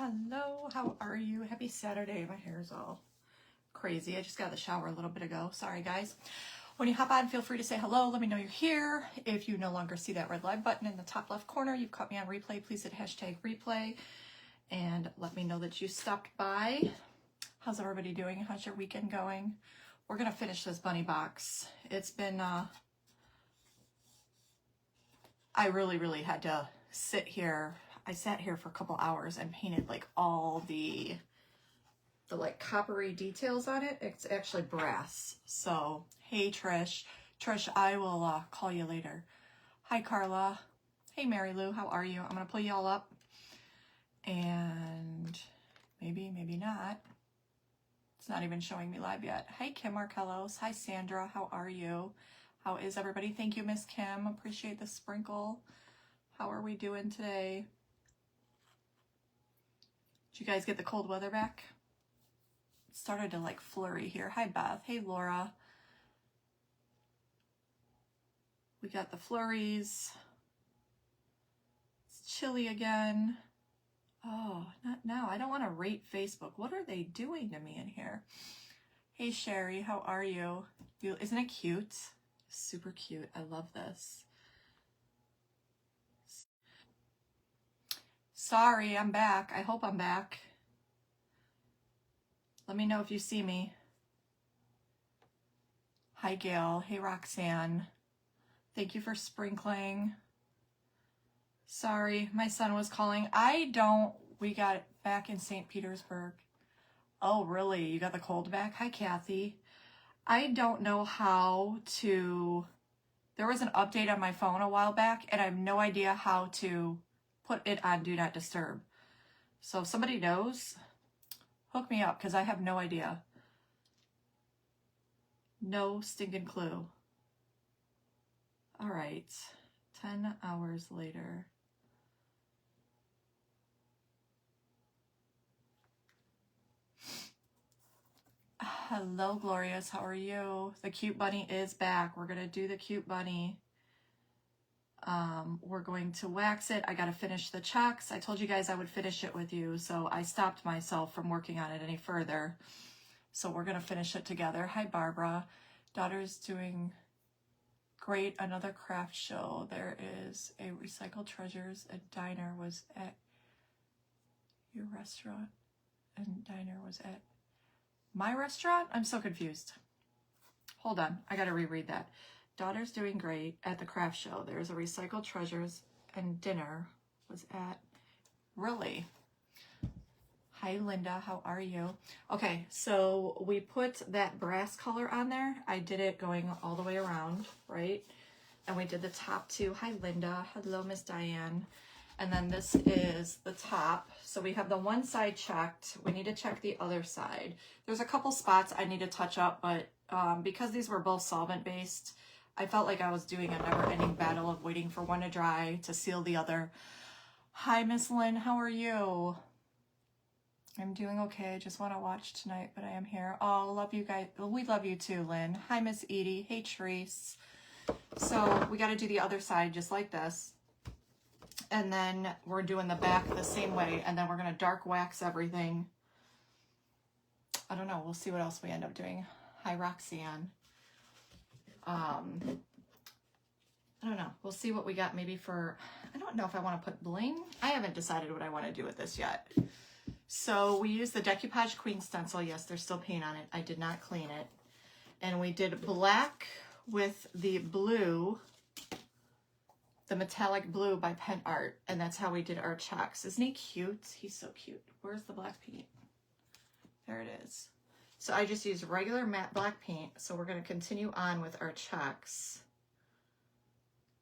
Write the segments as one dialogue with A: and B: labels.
A: Hello, how are you? Happy Saturday. My hair is all crazy. I just got out of the shower a little bit ago. Sorry, guys. When you hop on, feel free to say hello. Let me know you're here. If you no longer see that red live button in the top left corner, you've caught me on replay. Please hit hashtag replay and let me know that you stopped by. How's everybody doing? How's your weekend going? We're going to finish this bunny box. It's been, I really had to sit here. I sat here for a couple hours and painted like all the like coppery details on it. It's actually brass. So, hey Trish. Trish, I will call you later. Hi Carla. Hey Mary Lou, how are you? I'm going to pull you all up. And maybe not. It's not even showing me live yet. Hi Kim Markellos. Hi Sandra, how are you? How is everybody? Thank you, Miss Kim. Appreciate the sprinkle. How are we doing today? Did you guys get the cold weather back? It started to like flurry here. Hi Beth. Hey Laura. We got the flurries. It's chilly again. Oh, not now. I don't want to rate Facebook. What are they doing to me in here? Hey Sherry, how are you? Isn't it cute? Super cute. I love this. Sorry, I'm back. I hope I'm back. Let me know if you see me. Hi, Gail. Hey, Roxanne. Thank you for sprinkling. Sorry, my son was calling. We got back in St. Petersburg. Oh, really? You got the cold back? Hi, Kathy. I don't know how to... There was an update on my phone a while back, and I have no idea how to put it on Do Not Disturb. So if somebody knows, hook me up, because I have no idea. No stinking clue. All right, 10 hours later. Hello, Glorious, how are you? The cute bunny is back. We're gonna do the cute bunny. We're going to wax it. I got to finish the checks. I told you guys I would finish it with you, so I stopped myself from working on it any further. So we're going to finish it together. Hi, Barbara. Daughter's doing great. Another craft show. There is a Recycled Treasures. A diner was at your restaurant, and diner was at my restaurant? I'm so confused. Hold on. I got to reread that. Daughter's doing great at the craft show. There's a Recycled Treasures, and dinner was at... Really? Hi, Linda. How are you? Okay, so we put that brass color on there. I did it going all the way around, right? And we did the top too. Hi, Linda. Hello, Miss Diane. And then this is the top. So we have the one side checked. We need to check the other side. There's a couple spots I need to touch up, but because these were both solvent-based, I felt like I was doing a never-ending battle of waiting for one to dry to seal the other. Hi, Miss Lynn. How are you? I'm doing okay. I just want to watch tonight, but I am here. Oh, love you guys. We love you too, Lynn. Hi, Miss Edie. Hey, Therese. So we got to do the other side just like this. And then we're doing the back the same way. And then we're going to dark wax everything. I don't know. We'll see what else we end up doing. Hi, Roxanne. I don't know. We'll see what we got maybe for... I don't know if I want to put bling. I haven't decided what I want to do with this yet. So we used the Decoupage Queen stencil. Yes, there's still paint on it. I did not clean it. And we did black with the blue, the metallic blue by Pen Art. And that's how we did our checks. Isn't he cute? He's so cute. Where's the black paint? There it is. So I just used regular matte black paint. So we're going to continue on with our checks.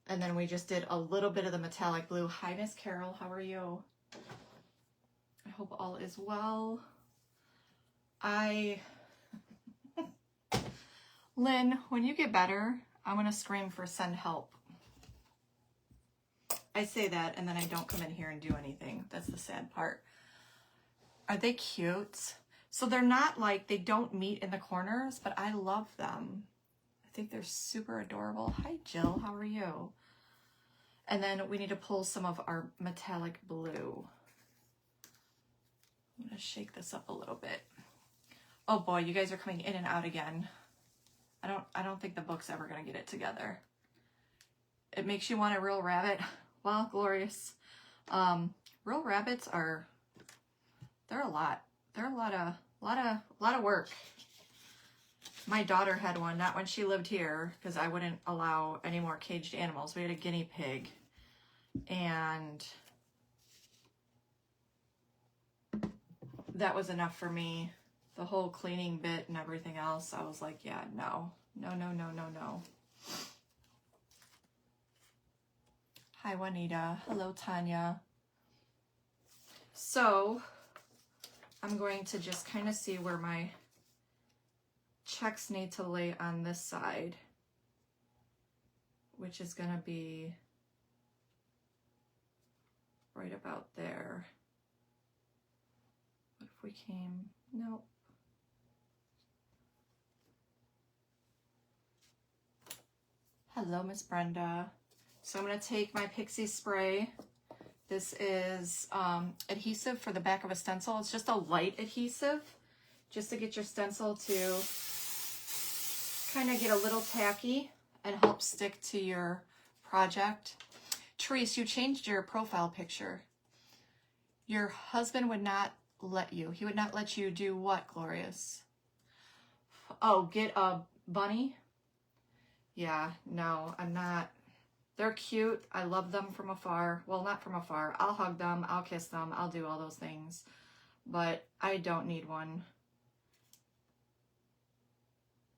A: And then we just did a little bit of the metallic blue. Hi, Miss Carol. How are you? I hope all is well. Lynn, when you get better, I'm going to scream for send help. I say that and then I don't come in here and do anything. That's the sad part. Are they cute? So they're not like, they don't meet in the corners, but I love them. I think they're super adorable. Hi, Jill. How are you? And then we need to pull some of our metallic blue. shake this up a little bit. Oh boy, you guys are coming in and out again. I don't think the book's ever gonna get it together. It makes you want a real rabbit. Well, glorious. Real rabbits are, they're a lot. They're a lot of work. My daughter had one, not when she lived here, because I wouldn't allow any more caged animals. We had a guinea pig, and that was enough for me. The whole cleaning bit and everything else, I was like, yeah, no. Hi, Juanita. Hello, Tanya. So, I'm going to just kind of see where my checks need to lay on this side, which is going to be right about there. What if we came? Nope. Hello, Miss Brenda. So I'm going to take my Pixie spray. This is adhesive for the back of a stencil. It's just a light adhesive, just to get your stencil to kind of get a little tacky and help stick to your project. Therese, you changed your profile picture. Your husband would not let you. He would not let you do what, Glorious? Oh, get a bunny? Yeah, no, I'm not. They're cute. I love them from afar. Well, not from afar. I'll hug them. I'll kiss them. I'll do all those things. But I don't need one.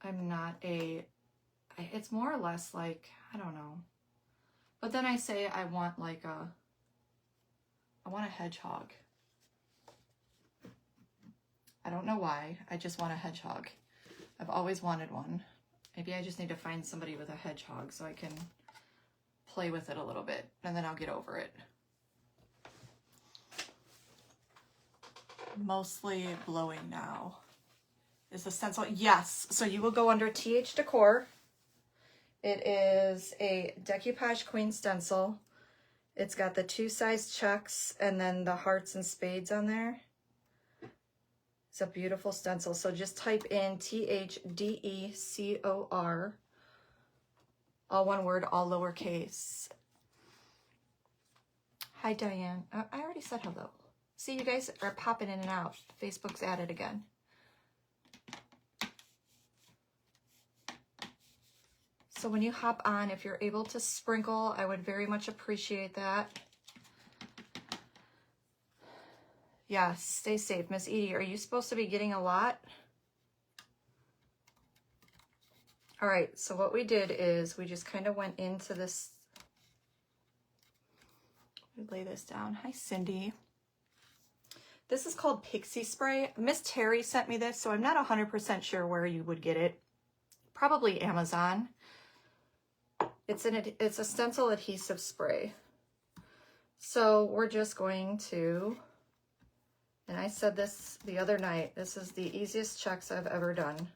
A: I'm not a... It's more or less like, I don't know. But then I say I want like a... I want a hedgehog. I don't know why. I just want a hedgehog. I've always wanted one. Maybe I just need to find somebody with a hedgehog so I can play with it a little bit, and then I'll get over it. Mostly blowing now. Is the stencil? Yes. So you will go under TH Decor. It is a decoupage queen stencil. It's got the 2 size checks and then the hearts and spades on there. It's a beautiful stencil. So just type in THDECOR, all one word, all lowercase. Hi, Diane. I already said hello. See, you guys are popping in and out. Facebook's at it again. So when you hop on, if you're able to sprinkle, I would very much appreciate that. Yes, stay safe. Miss Edie, are you supposed to be getting a lot? All right, so what we did is we just kind of went into this. Let me lay this down. Hi, Cindy. This is called Pixie Spray. Miss Terry sent me this, so I'm not 100% sure where you would get it. Probably Amazon. It's a stencil adhesive spray. So we're just going to, and I said this the other night, this is the easiest checks I've ever done.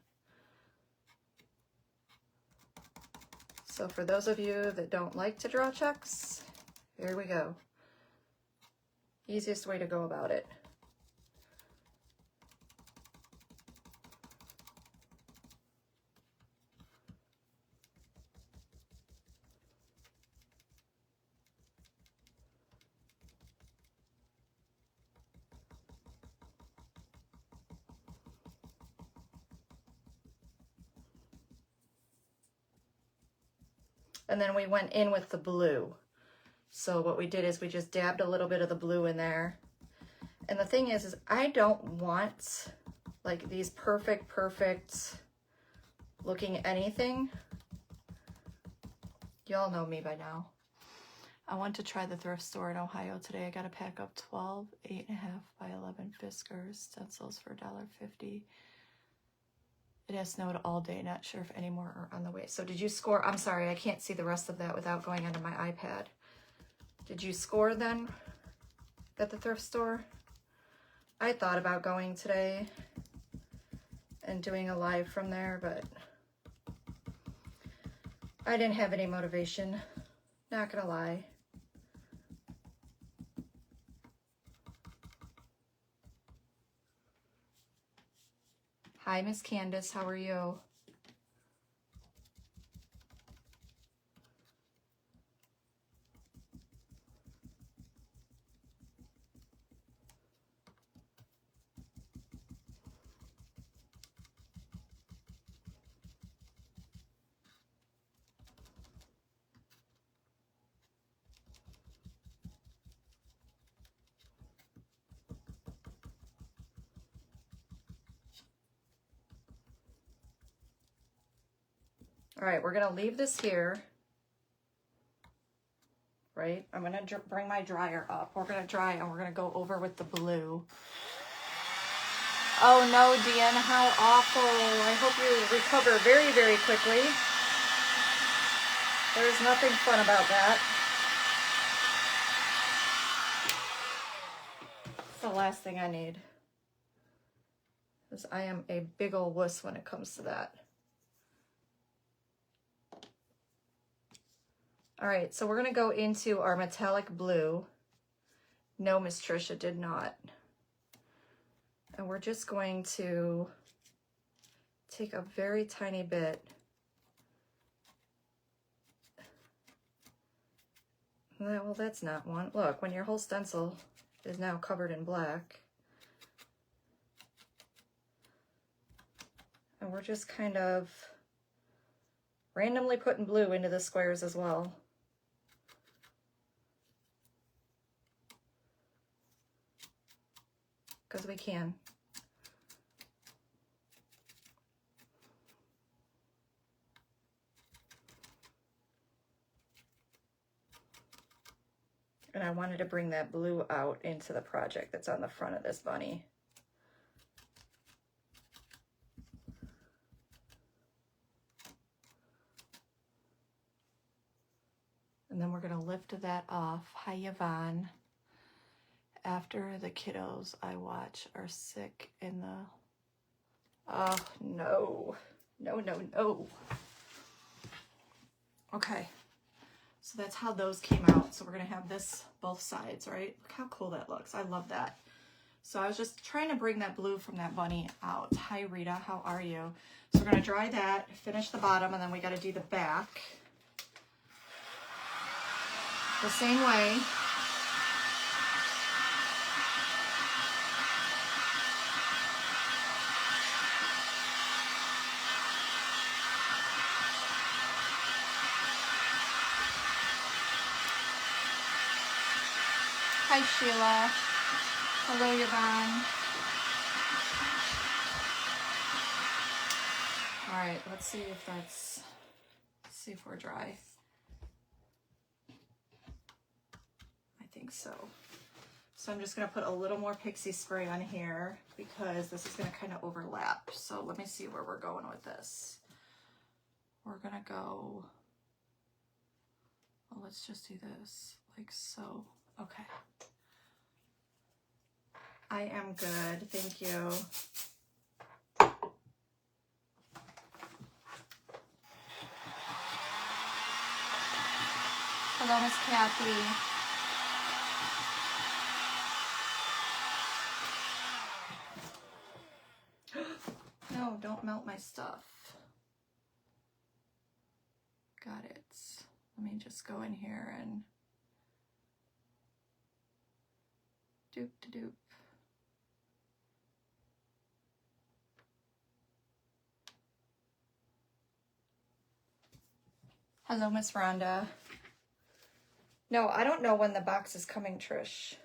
A: So for those of you that don't like to draw checks, here we go. Easiest way to go about it. And then we went in with the blue. So what we did is we just dabbed a little bit of the blue in there. And the thing is I don't want like these perfect looking anything. Y'all know me by now. I went to try the thrift store in Ohio today. I got to pack up 12 8.5 by 11 Fiskars stencils for $1.50. It has snowed all day. Not sure if any more are on the way. So did you score? I'm sorry, I can't see the rest of that without going onto my iPad. Did you score then at the thrift store? I thought about going today and doing a live from there, but I didn't have any motivation. Not gonna lie. Hi, Miss Candace. How are you? All right, we're gonna leave this here, right? I'm gonna bring my dryer up. We're gonna dry and we're gonna go over with the blue. Oh no, Deanne, how awful. I hope you recover very, very quickly. There's nothing fun about that. It's the last thing I need. Because I am a big ol' wuss when it comes to that. All right, so we're gonna go into our metallic blue. No, Miss Trisha did not. And we're just going to take a very tiny bit. Well, that's not one. Look, when your whole stencil is now covered in black. And we're just kind of randomly putting blue into the squares as well. Because we can. And I wanted to bring that blue out into the project that's on the front of this bunny. And then we're going to lift that off. Hi, Yvonne. After the kiddos I watch are sick in the... Oh, no. No, no, no. Okay. So that's how those came out. So we're going to have this both sides, right? Look how cool that looks. I love that. So I was just trying to bring that blue from that bunny out. Hi, Rita. How are you? So we're going to dry that, finish the bottom, and then we got to do the back. The same way. Hi, Sheila. Hello, Yvonne. All right, let's see if we're dry. I think so. So I'm just gonna put a little more pixie spray on here because this is gonna kind of overlap. So let me see where we're going with this. We're gonna go, well, let's just do this like so. Okay. I am good, thank you. Hello, Miss Kathy. No, don't melt my stuff. Got it. Let me just go in here and doop to doop. Hello, Miss Rhonda. No, I don't know when the box is coming, Trish.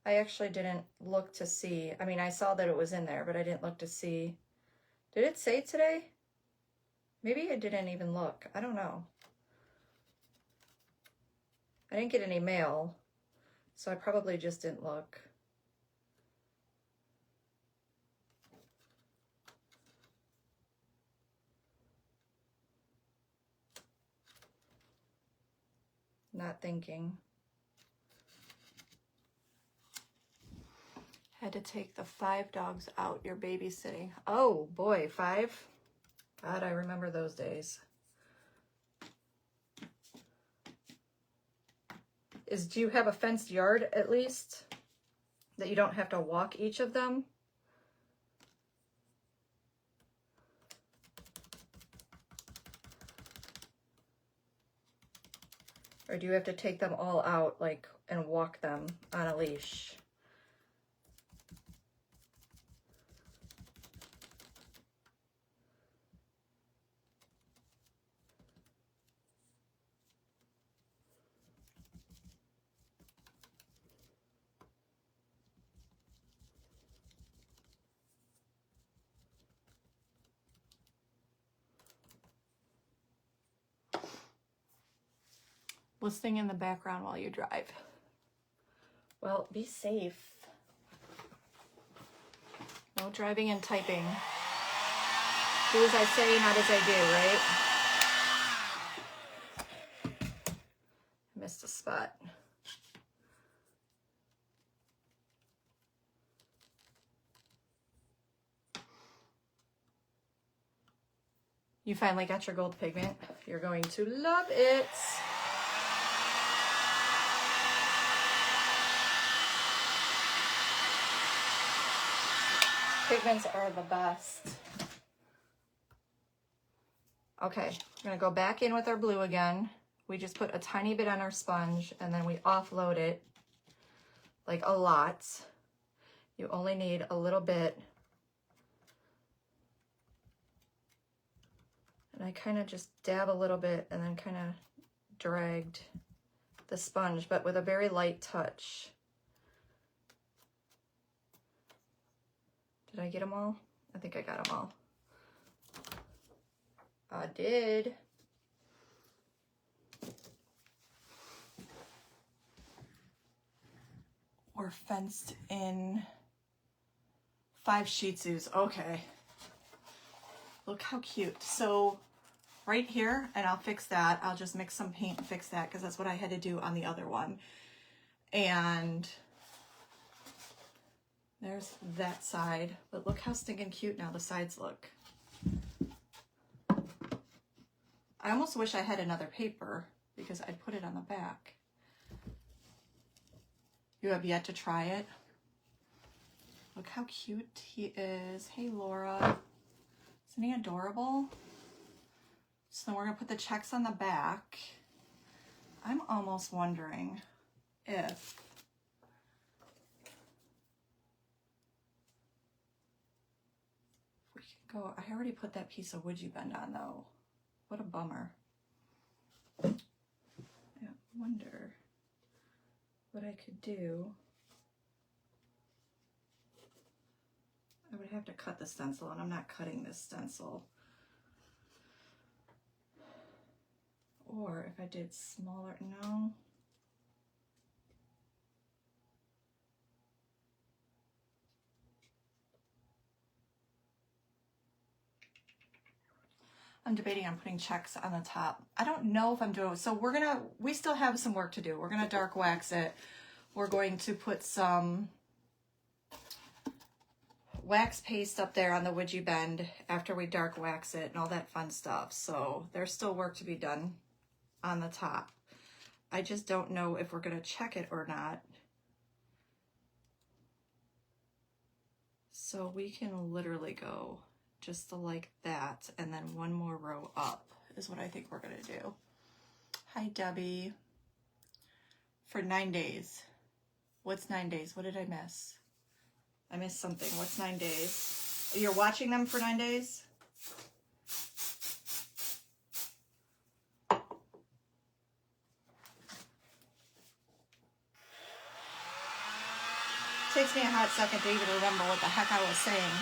A: I actually didn't look to see. I mean, I saw that it was in there, but I didn't look to see. Did it say today? Maybe I didn't even look. I don't know. I didn't get any mail, so I probably just didn't look. Not thinking. Had to take the 5 dogs out you're babysitting. Oh boy, 5? God, I remember those days. Do you have a fenced yard at least? that you don't have to walk each of them. Or do you have to take them all out, like, and walk them on a leash? Listening in the background while you drive. Well, be safe. No driving and typing. Do as I say, not as I do, right? Missed a spot. You finally got your gold pigment. You're going to love it. Pigments are the best. Okay, we're gonna go back in with our blue again. We just put a tiny bit on our sponge and then we offload it, like a lot. You only need a little bit. And I kind of just dab a little bit and then kind of dragged the sponge, but with a very light touch. Did I get them all? I think I got them all. I did. We're fenced in 5 Shih Tzus. Okay. Look how cute. So right here, and I'll fix that. I'll just mix some paint and fix that because that's what I had to do on the other one. And there's that side, but look how stinking cute now the sides look. I almost wish I had another paper because I'd put it on the back. You have yet to try it. Look how cute he is. Hey, Laura. Isn't he adorable? So then we're gonna put the checks on the back. I'm almost wondering if we can go, I already put that piece of wood you bend on though. What a bummer. I wonder what I could do. I would have to cut the stencil, and I'm not cutting this stencil. Or if I did smaller, no. I'm debating on putting checks on the top. I don't know if I'm doing, so we still have some work to do. We're gonna dark wax it. We're going to put some wax paste up there on the wood you bend after we dark wax it and all that fun stuff. So there's still work to be done on the top. I just don't know if we're gonna check it or not. So we can literally go just like that, and then one more row up is what I think we're gonna do. Hi, Debbie. For 9 days. What's 9 days? What did I miss? I missed something. What's 9 days? You're watching them for 9 days? Takes me a hot second to even remember what the heck I was saying.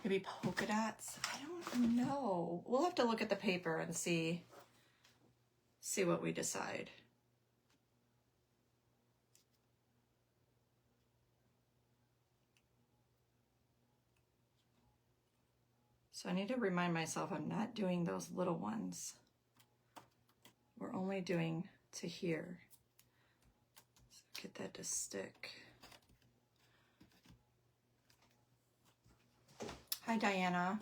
A: Maybe polka dots? I don't know. We'll have to look at the paper and see what we decide. So I need to remind myself I'm not doing those little ones. We're only doing to here. So get that to stick. Hi, Diana.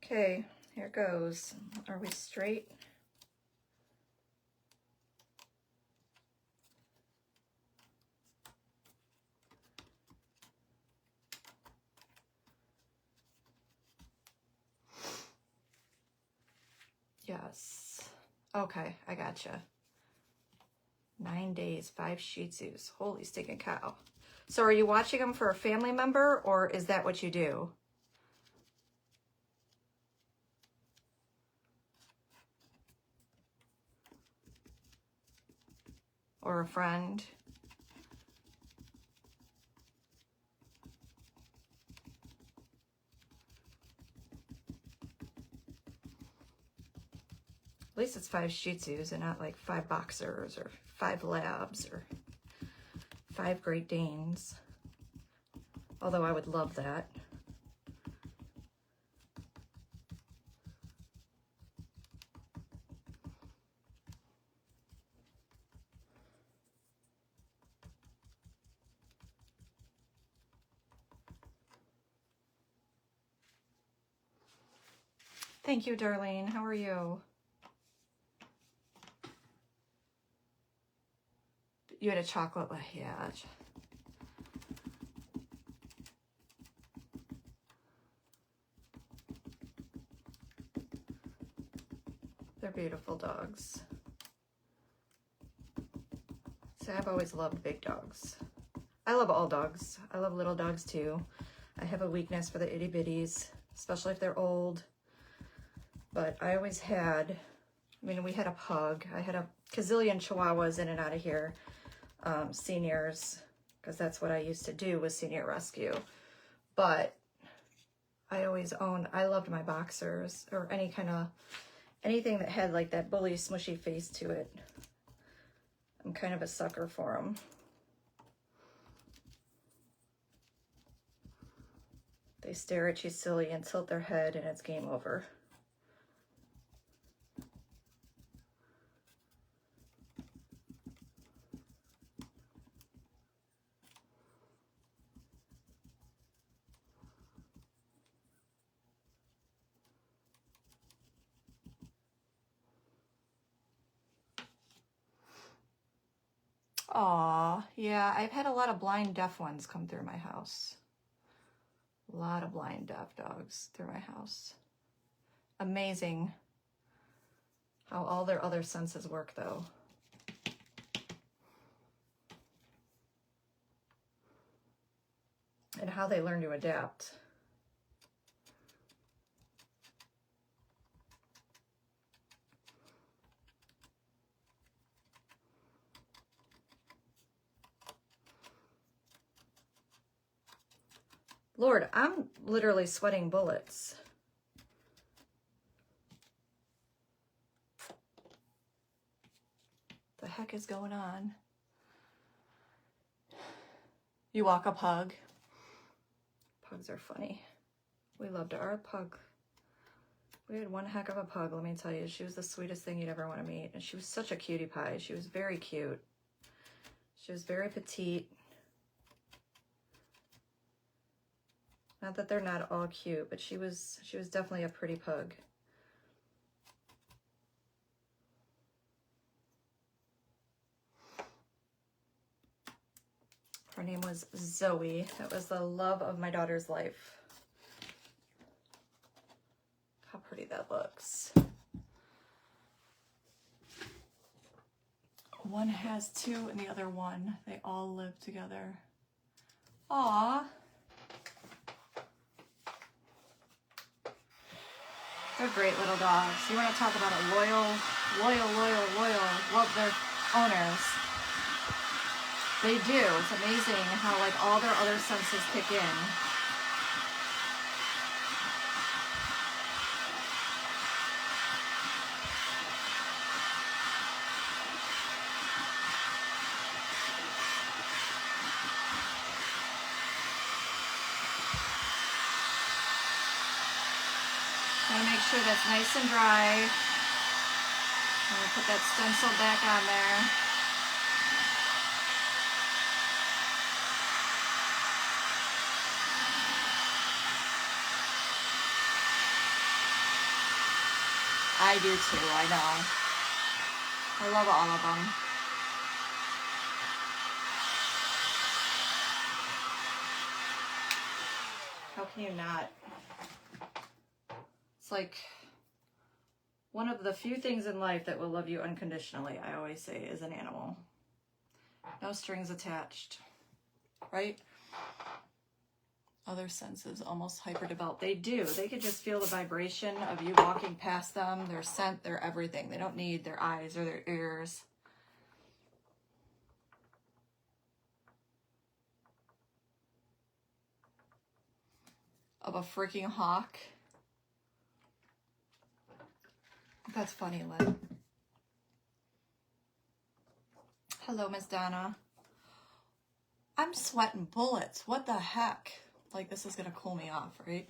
A: Okay, here goes. Are we straight? Yes. Okay, I gotcha. 9 days, 5 Shih Tzus. Holy stinking cow. So are you watching them for a family member, or is that what you do? Or a friend? At least it's 5 Shih Tzus and not like 5 boxers or 5 labs or 5 Great Danes. Although I would love that. Thank you, Darlene. How are you? You had a chocolate, yeah. They're beautiful dogs. So I've always loved big dogs. I love all dogs. I love little dogs too. I have a weakness for the itty bitties, especially if they're old. But I always had, I mean, we had a pug. I had a gazillion chihuahuas in and out of here, seniors, because that's what I used to do with senior rescue. But I always owned, I loved my boxers or anything that had like that bully smushy face to it. I'm kind of a sucker for them. They stare at you silly and tilt their head and it's game over. Aw, yeah, I've had a lot of blind deaf ones come through my house. A lot of blind deaf dogs through my house. Amazing how all their other senses work though. And how they learn to adapt. Lord, I'm literally sweating bullets. The heck is going on? You walk a pug. Pugs are funny. We loved our pug. We had one heck of a pug, let me tell you. She was the sweetest thing you'd ever want to meet. And she was such a cutie pie. She was very cute. She was very petite. Not that they're not all cute, but she was definitely a pretty pug. Her name was Zoe. That was the love of my daughter's life. How pretty that looks. One has 2 and the other 1. They all live together. Aww. They're great little dogs. You want to talk about a loyal, love their owners. They do. It's amazing how like all their other senses kick in. Gotta make sure that's nice and dry. I'm gonna put that stencil back on there. I do too, I know. I love all of them. How can you not? It's like One of the few things in life that will love you unconditionally, I always say, is an animal. No strings attached, right? Other senses almost hyperdeveloped. They do. They could just feel the vibration of you walking past them, their scent, their everything. They don't need their eyes or their ears. Of a freaking hawk. That's funny, Lynn. Hello, Miss Donna. I'm sweating bullets. What the heck? Like, this is going to cool me off, right?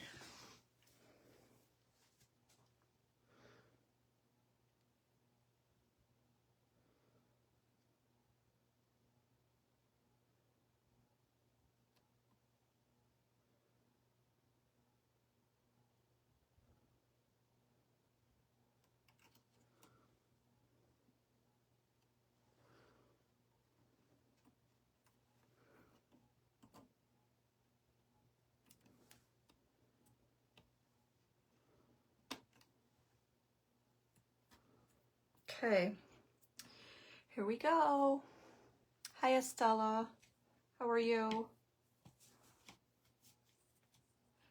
A: Okay. Here we go. Hi, Estella. How are you?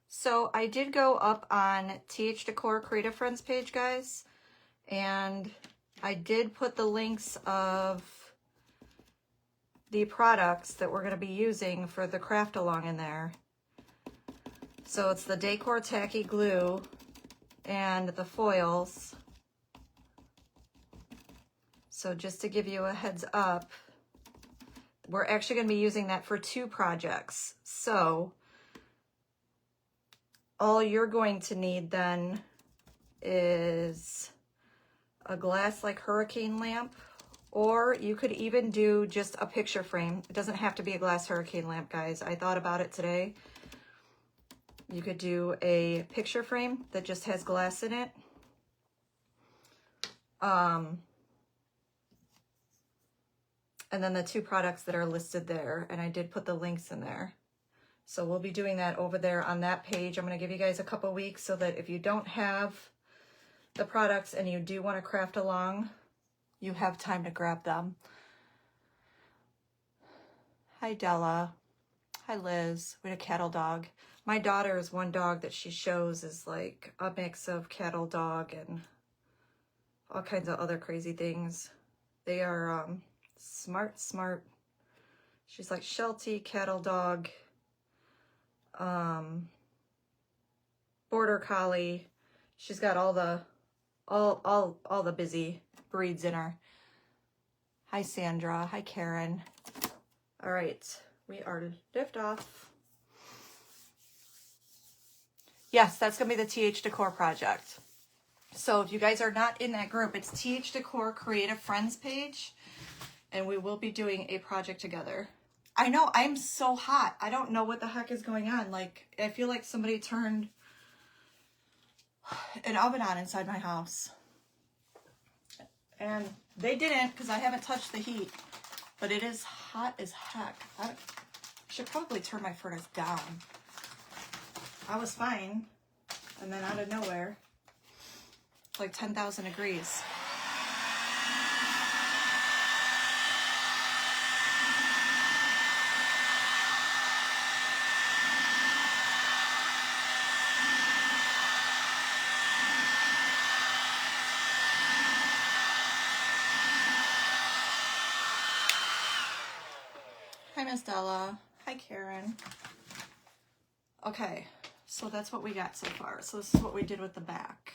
A: So I did go up on TH Decor Creative Friends page, guys, and I did put the links of the products that we're going to be using for the craft along in there. So it's the Decor Tacky Glue and the foils. So just to give you a heads up, we're actually going to be using that for 2 projects. So all you're going to need then is a glass like hurricane lamp, or you could even do just a picture frame. It doesn't have to be a glass hurricane lamp, guys. I thought about it today. You could do a picture frame that just has glass in it. And then the 2 products that are listed there, and I did put the links in there. So we'll be doing that over there on that page. I'm going to give you guys a couple weeks so that if you don't have the products and you do want to craft along, you have time to grab them. Hi, Della. Hi, Liz. We had a cattle dog. My daughter's one dog that she shows is like a mix of cattle dog and all kinds of other crazy things. They are smart. She's like Sheltie, cattle dog, border collie. She's got all the busy breeds in her. Hi, Sandra. Hi, Karen. All right, we are lift off. Yes, that's gonna be the TH Decor project. So if you guys are not in that group, it's TH Decor Creative Friends page, and we will be doing a project together. I know, I'm so hot. I don't know what the heck is going on. Like, I feel like somebody turned an oven on inside my house. And they didn't, because I haven't touched the heat. But it is hot as heck. I should probably turn my furnace down. I was fine. And then out of nowhere, it's like 10,000 degrees. Hi, Miss Della. Hi, Karen. Okay, so that's what we got so far. So this is what we did with the back.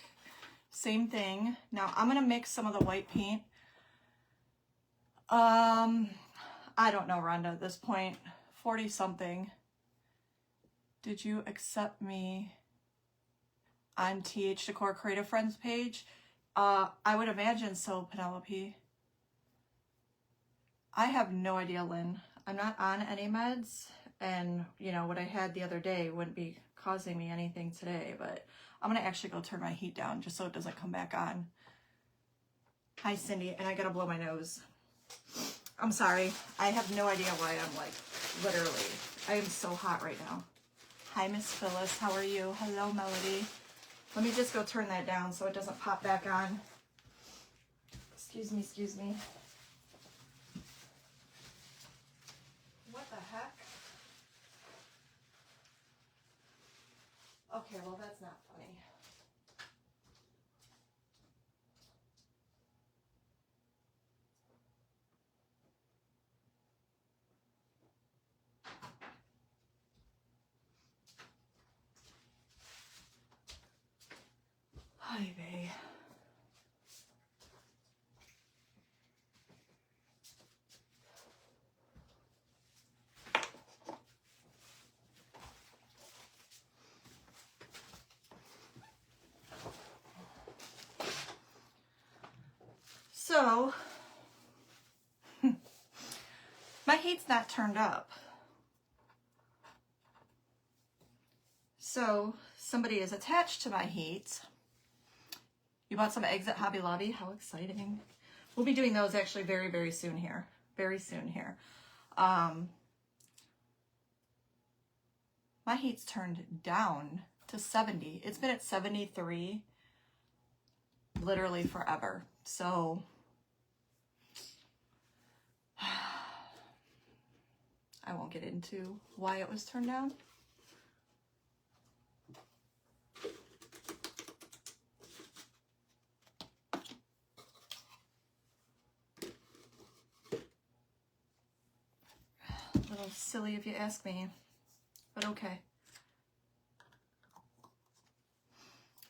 A: Same thing. Now I'm gonna mix some of the white paint. I don't know, Rhonda, at this point. 40 something. Did you accept me on TH Decor Creative Friends page? I would imagine so, Penelope. I have no idea, Lynn. I'm not on any meds, and you know what I had the other day wouldn't be causing me anything today, but I'm gonna actually go turn my heat down just so it doesn't come back on. Hi, Cindy, and I gotta blow my nose. I'm sorry. I have no idea why I'm like, literally, I am so hot right now. Hi, Miss Phyllis. How are you? Hello, Melody. Let me just go turn that down so it doesn't pop back on. Excuse me, excuse me. What the heck? Okay, well that's not funny. Hi, babe. So, my heat's not turned up. So, somebody is attached to my heat. You bought some eggs at Hobby Lobby? How exciting. We'll be doing those actually very, very soon here. Very soon here. My heat's turned down to 70. It's been at 73 literally forever. So I won't get into why it was turned down. A little silly if you ask me, but okay.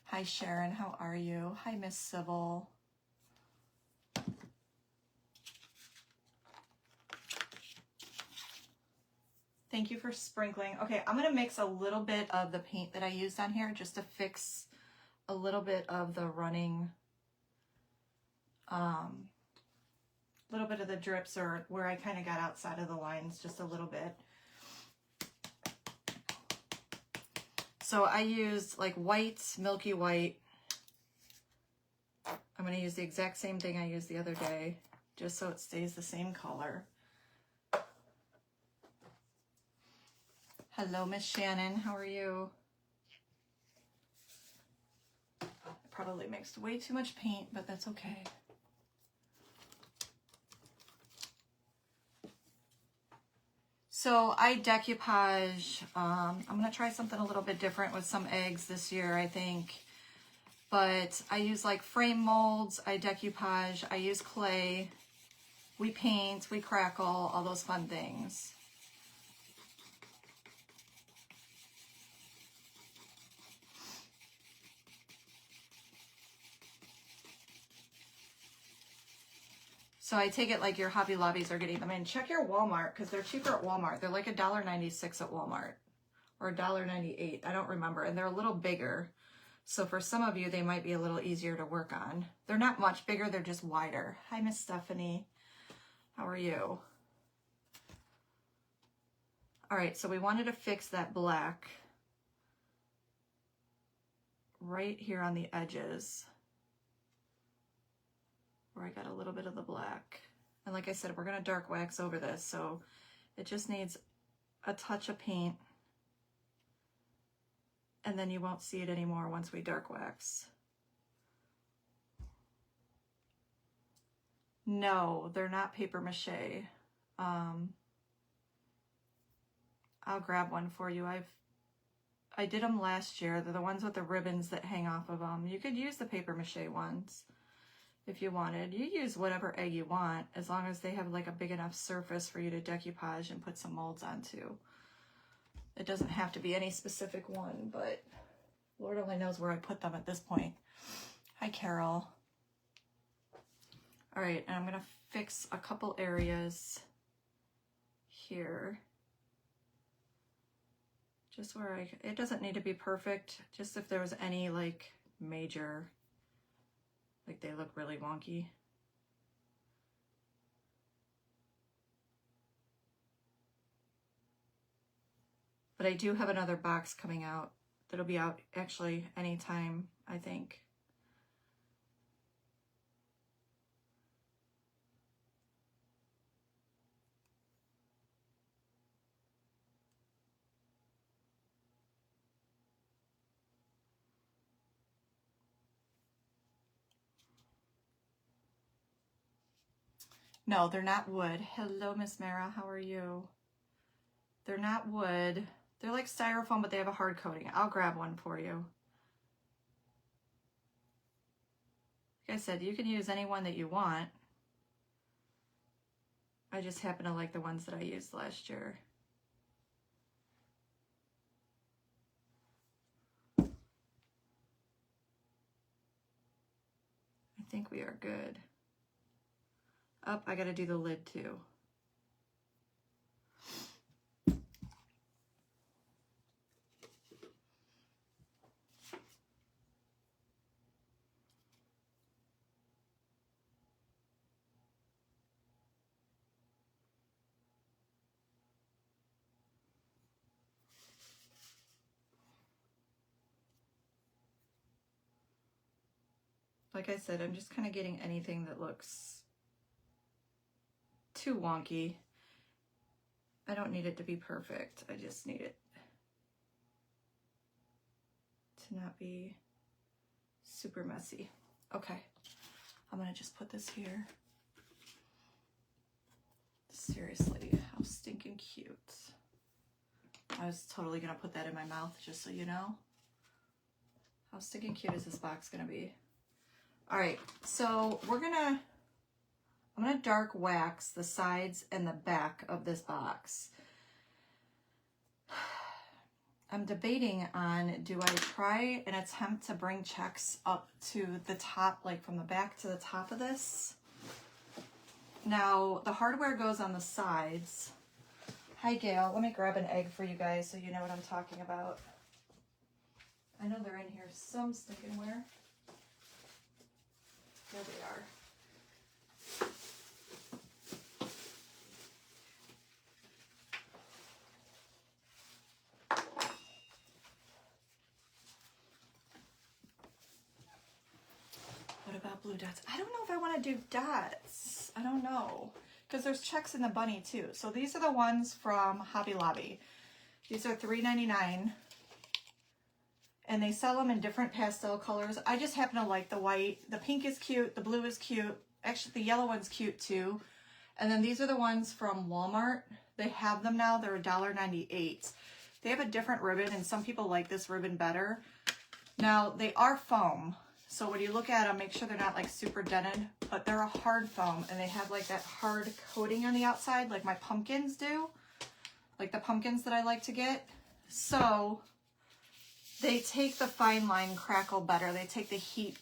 A: Hi Sharon, how are you? Hi Miss Sybil. Thank you for sprinkling. Okay, I'm gonna mix a little bit of the paint that I used on here just to fix a little bit of the running, little bit of the drips or where I kind of got outside of the lines just a little bit. So I used like white, milky white. I'm going to use the exact same thing I used the other day, just so it stays the same color. Hello, Miss Shannon. How are you? I probably mixed way too much paint, but that's okay. So I decoupage. I'm going to try something a little bit different with some eggs this year, I think. But I use like frame molds, I decoupage, I use clay, we paint, we crackle, all those fun things. So I take it like your Hobby Lobbies are getting them in. Check your Walmart because they're cheaper at Walmart. They're like $1.96 at Walmart or $1.98. I don't remember. And they're a little bigger. So for some of you, they might be a little easier to work on. They're not much bigger. They're just wider. Hi, Miss Stephanie. How are you? All right. So we wanted to fix that black right here on the edges where I got a little bit of the black. And like I said, we're going to dark wax over this. So it just needs a touch of paint. And then you won't see it anymore once we dark wax. No, they're not paper mache. I'll grab one for you. I did them last year. They're the ones with the ribbons that hang off of them. You could use the paper mache ones if you wanted. You use whatever egg you want as long as they have like a big enough surface for you to decoupage and put some molds onto. It doesn't have to be any specific one, but Lord only knows where I put them at this point. Hi, Carol. All right, and I'm gonna fix a couple areas here. Just where it doesn't need to be perfect, just if there was any like major, like they look really wonky. But I do have another box coming out that'll be out actually anytime, I think. No, they're not wood. Hello, Miss Mara. How are you? They're not wood. They're like styrofoam, but they have a hard coating. I'll grab one for you. Like I said, you can use any one that you want. I just happen to like the ones that I used last year. I think we are good. Up, I gotta do the lid too. Like I said, I'm just kind of getting anything that looks too wonky. I don't need it to be perfect. I just need it to not be super messy. Okay, I'm gonna just put this here. Seriously, how stinking cute. I was totally gonna put that in my mouth, just so you know. How stinking cute is this box gonna be? All right, so I'm gonna dark wax the sides and the back of this box. I'm debating on, do I try an attempt to bring checks up to the top, like from the back to the top of this? Now, the hardware goes on the sides. Hi, Gail. Let me grab an egg for you guys so you know what I'm talking about. I know they're in here some stinking where. There they are. What about blue dots? I don't know if I want to do dots. I don't know. Because there's checks in the bunny too. So these are the ones from Hobby Lobby. These are $3.99. And they sell them in different pastel colors. I just happen to like the white. The pink is cute. The blue is cute. Actually, the yellow one's cute too. And then these are the ones from Walmart. They have them now. They're $1.98. They have a different ribbon, and some people like this ribbon better. Now, they are foam. So when you look at them, make sure they're not like super dented, but they're a hard foam, and they have like that hard coating on the outside, like my pumpkins do. Like the pumpkins that I like to get. So they take the fine line crackle better. They take the heat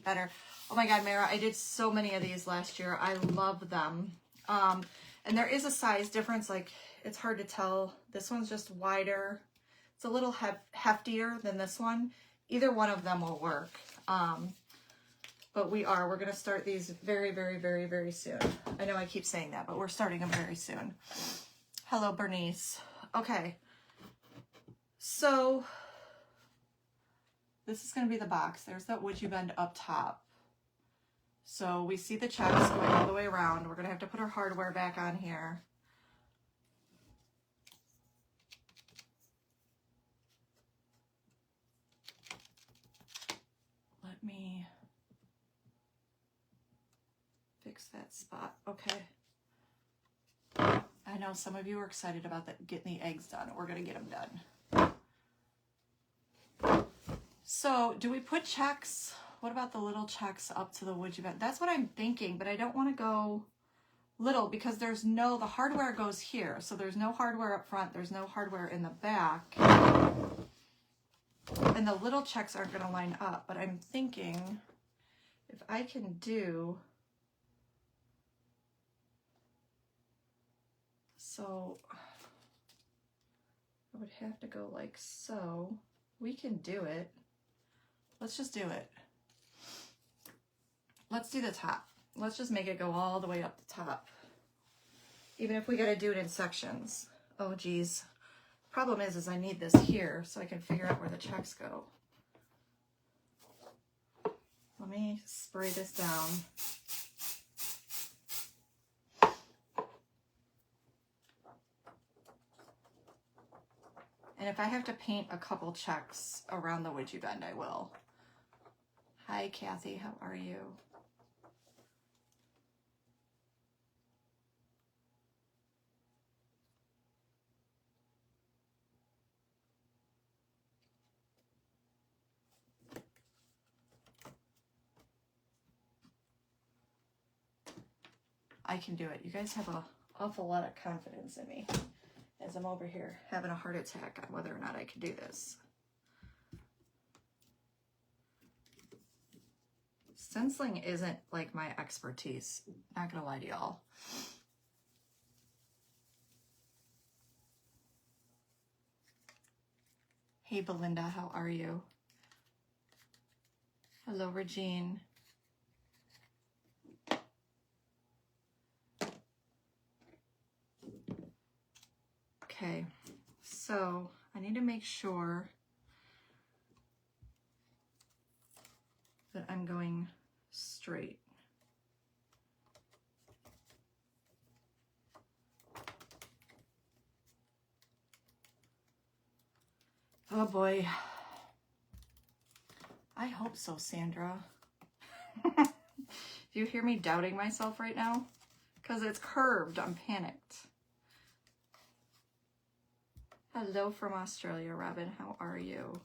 A: better. Oh my God, Mara, I did so many of these last year. I love them. And there is a size difference. Like, it's hard to tell. This one's just wider. It's a little heftier than this one. Either one of them will work. But we're going to start these very, very, very, very soon. I know I keep saying that, but we're starting them very soon. Hello, Bernice. Okay. So this is going to be the box. There's that would you bend up top. So we see the checks going all the way around. We're going to have to put our hardware back on here. Let me fix that spot. Okay. I know some of you are excited about that, getting the eggs done. We're going to get them done. So do we put checks? What about the little checks up to the would you bend? That's what I'm thinking, but I don't want to go little because the hardware goes here. So there's no hardware up front. There's no hardware in the back. And the little checks aren't going to line up, but I'm thinking if I can do, so I would have to go like so. We can do it. Let's just do it. Let's do the top. Let's just make it go all the way up the top. Even if we got to do it in sections. Oh, geez. Problem is I need this here so I can figure out where the checks go. Let me spray this down. And if I have to paint a couple checks around the would you bend, I will. Hi, Kathy. How are you? I can do it. You guys have an awful lot of confidence in me as I'm over here having a heart attack on whether or not I can do this. Stenciling isn't like my expertise. Not gonna lie to y'all. Hey Belinda, how are you? Hello Regine. Okay, so I need to make sure that I'm going straight. Oh boy. I hope so, Sandra. Do you hear me doubting myself right now? Because it's curved. I'm panicked. Hello from Australia, Robin. How are you?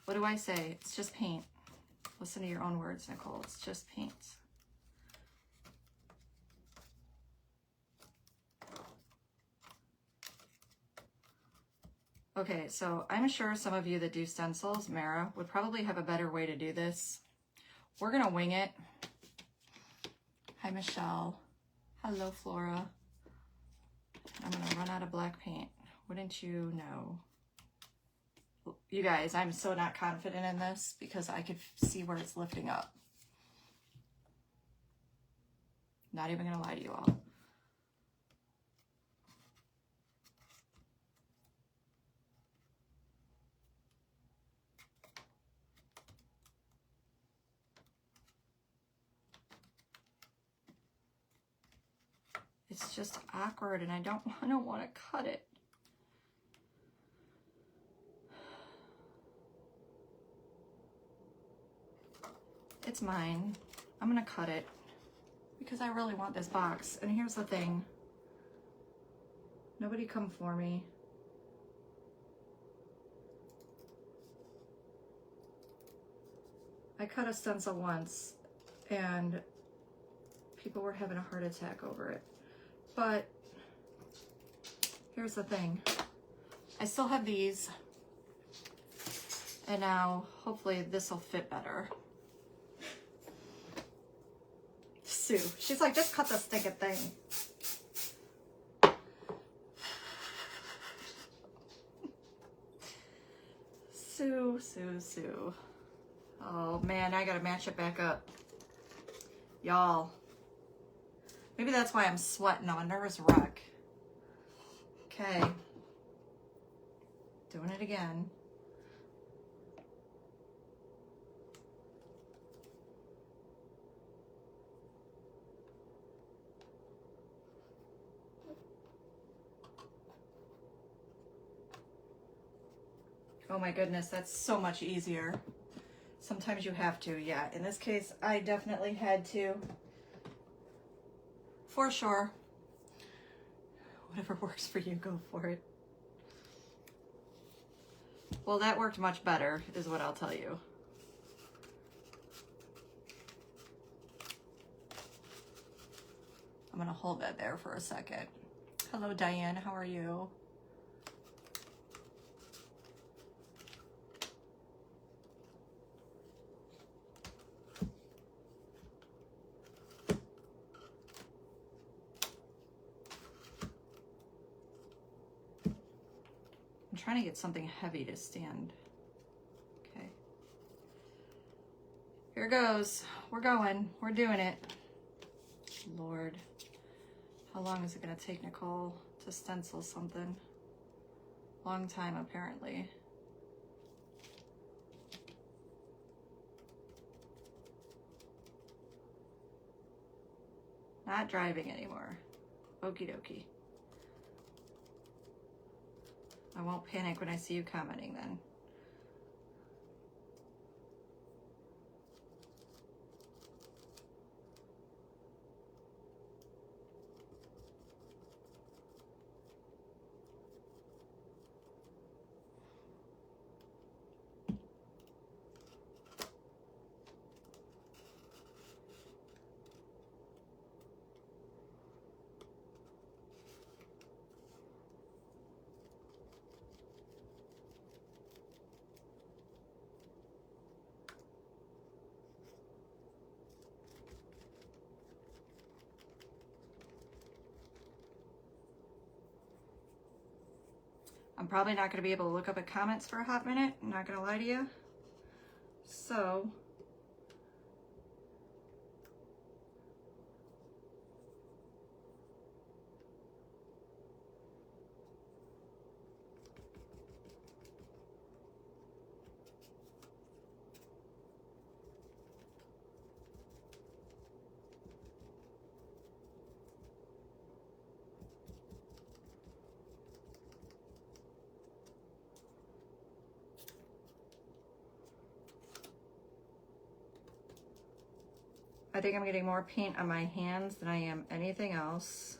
A: What do I say? It's just paint. Listen to your own words, Nicole. It's just paint. Okay, so I'm sure some of you that do stencils, Mara, would probably have a better way to do this. We're gonna wing it. Hi, Michelle. Hello, Flora. I'm gonna run out of black paint. Wouldn't you know? You guys, I'm so not confident in this because I could see where it's lifting up. Not even gonna lie to you all. It's just awkward and I don't want to cut it. It's mine. I'm gonna cut it because I really want this box. And here's the thing. Nobody come for me. I cut a stencil once and people were having a heart attack over it. But here's the thing. I still have these. And now hopefully this will fit better. Sue, she's like, just cut the stinking thing. Sue, Sue, Sue. Oh man, I gotta match it back up. Y'all. Maybe that's why I'm sweating. I'm a nervous wreck. Okay. Doing it again. Oh my goodness, that's so much easier. Sometimes you have to, yeah. In this case, I definitely had to. For sure. Whatever works for you, go for it. Well, that worked much better, is what I'll tell you. I'm gonna hold that there for a second. Hello, Diane, how are you? I'm trying to get something heavy to stand. Okay. Here goes. We're going. We're doing it. Lord. How long is it going to take, Nicole, to stencil something? Long time, apparently. Not driving anymore. Okie dokie. I won't panic when I see you commenting then. I'm probably not going to be able to look up at comments for a hot minute. I'm not going to lie to you. So I think I'm getting more paint on my hands than I am anything else,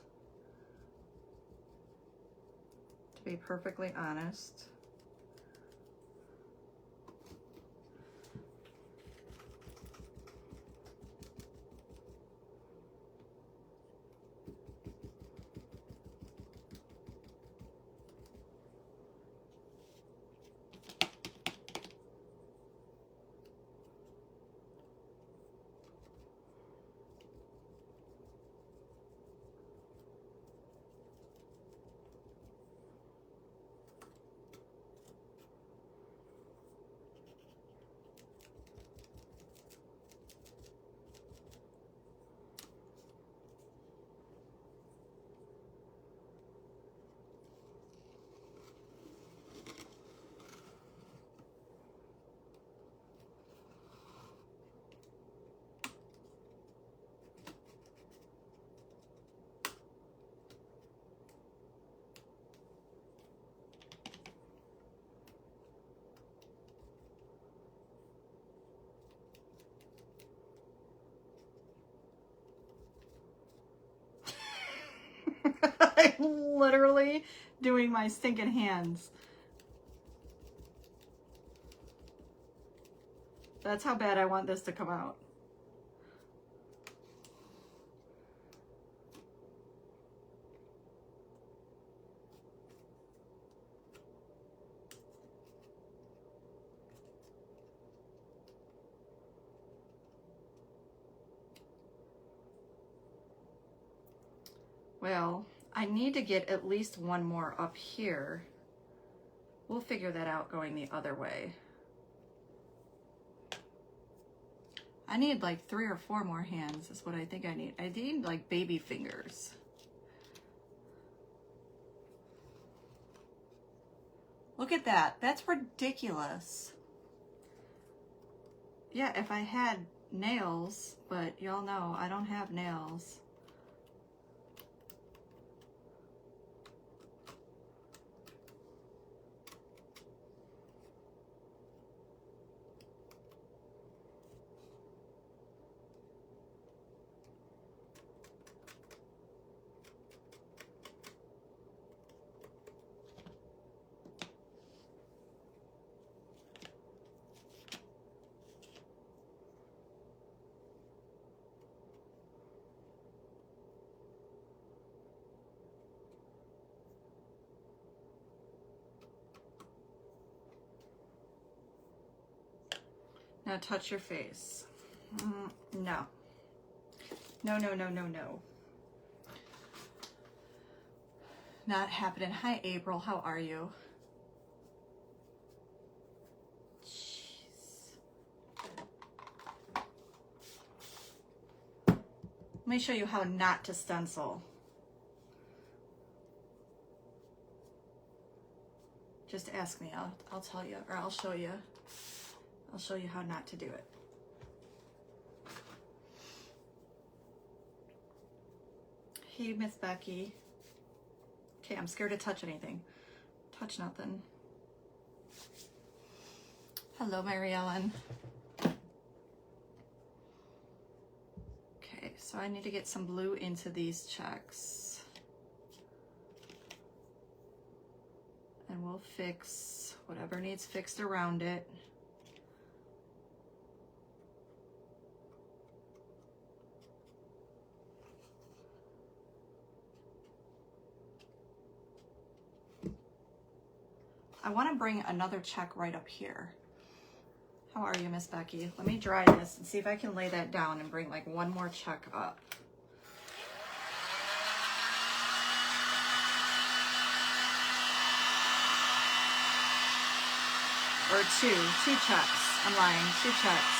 A: to be perfectly honest. I'm literally doing my stinking hands. That's how bad I want this to come out. Well, I need to get at least one more up here. We'll figure that out going the other way. I need like 3 or 4 more hands is what I think I need. I need like baby fingers. Look at that. That's ridiculous. Yeah, if I had nails, but y'all know I don't have nails. Now touch your face. No. No, no, no, no, no. Not happening. Hi, April. How are you? Jeez. Let me show you how not to stencil. Just ask me. I'll tell you, or I'll show you. I'll show you how not to do it. Hey, Miss Becky. Okay, I'm scared to touch anything. Touch nothing. Hello, Mary Ellen. Okay, so I need to get some blue into these checks. And we'll fix whatever needs fixed around it. I want to bring another check right up here. How are you, Miss Becky? Let me dry this and see if I can lay that down and bring like one more check up. or two checks. I'm lying, 2 checks.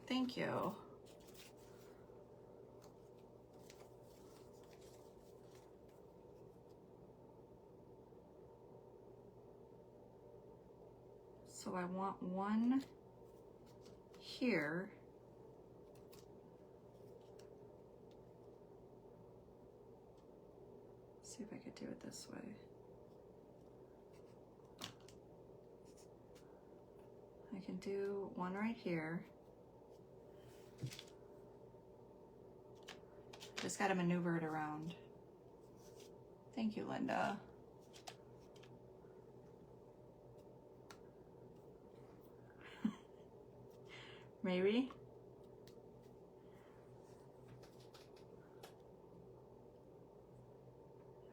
A: Thank you. So I want one here. See if I could do it this way. I can do one right here. Just got to maneuver it around. Thank you, Linda. Maybe.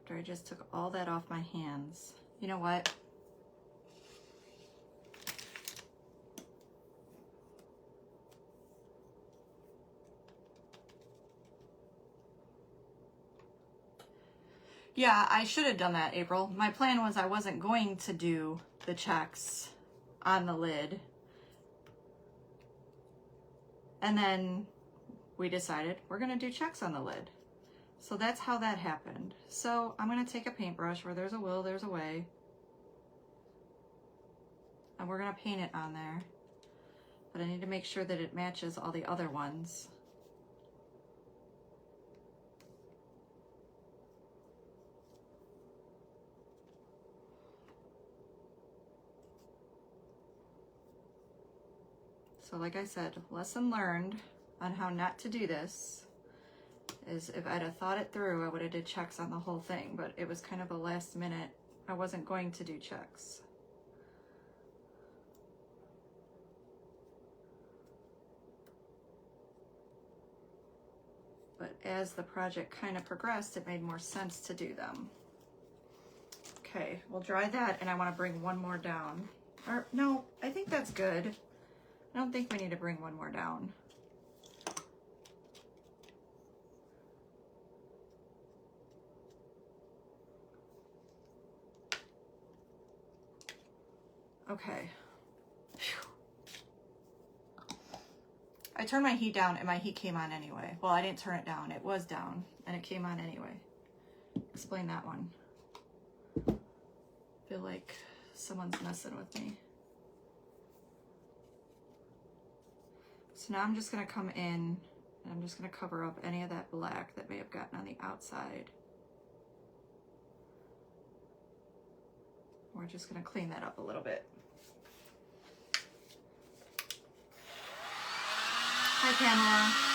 A: After I just took all that off my hands. You know what? Yeah, I should have done that, April. My plan was I wasn't going to do the checks on the lid. And then we decided we're gonna do checks on the lid. So that's how that happened. So I'm gonna take a paintbrush, where there's a will, there's a way. And we're gonna paint it on there. But I need to make sure that it matches all the other ones. So like I said, lesson learned on how not to do this is if I'd have thought it through, I would have did checks on the whole thing, but it was kind of a last minute. I wasn't going to do checks. But as the project kind of progressed, it made more sense to do them. Okay, we'll dry that, and I want to bring one more down. Or no, I think that's good. I don't think we need to bring one more down. Okay. Whew. I turned my heat down and my heat came on anyway. Well, I didn't turn it down. It was down and it came on anyway. Explain that one. Feel like someone's messing with me. So now I'm just gonna come in and I'm just gonna cover up any of that black that may have gotten on the outside. We're just gonna clean that up a little bit. Hi, Pamela.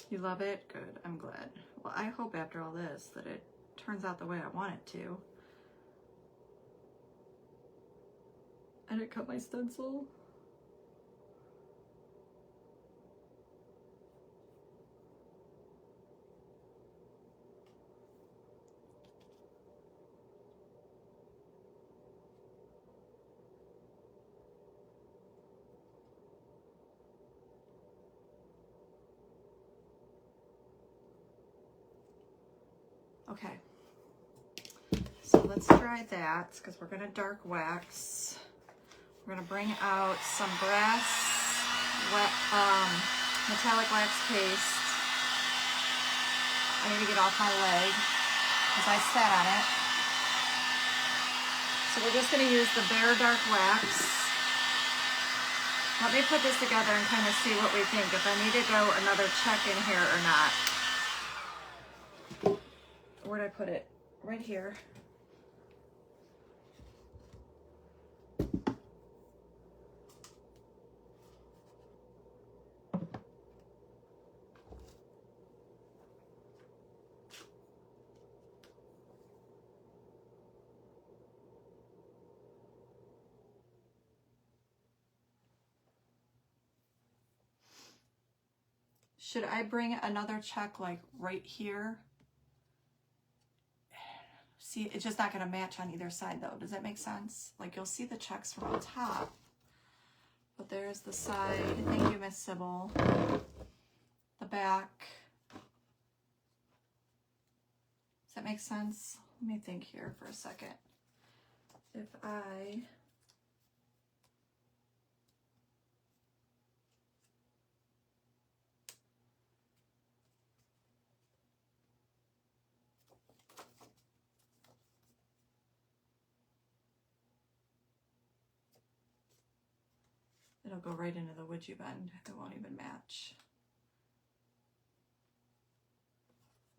A: You love it? Good, I'm glad. Well, I hope after all this that it turns out the way I want it to. I didn't cut my stencil. Okay, so let's try that because we're gonna dark wax. We're gonna bring out some brass metallic wax paste. I need to get off my leg because I sat on it. So we're just going to use the Bare Dark Wax. Let me put this together and kind of see what we think, if I need to go another check in here or not. Where'd I put it? Right here. Should I bring another check like right here? See, it's just not going to match on either side though. Does that make sense? Like you'll see the checks from the top, but there's the side. Thank you, Miss Sybil. The back. Does that make sense? Let me think here for a second. If I... It'll go right into the would you bend. It won't even match.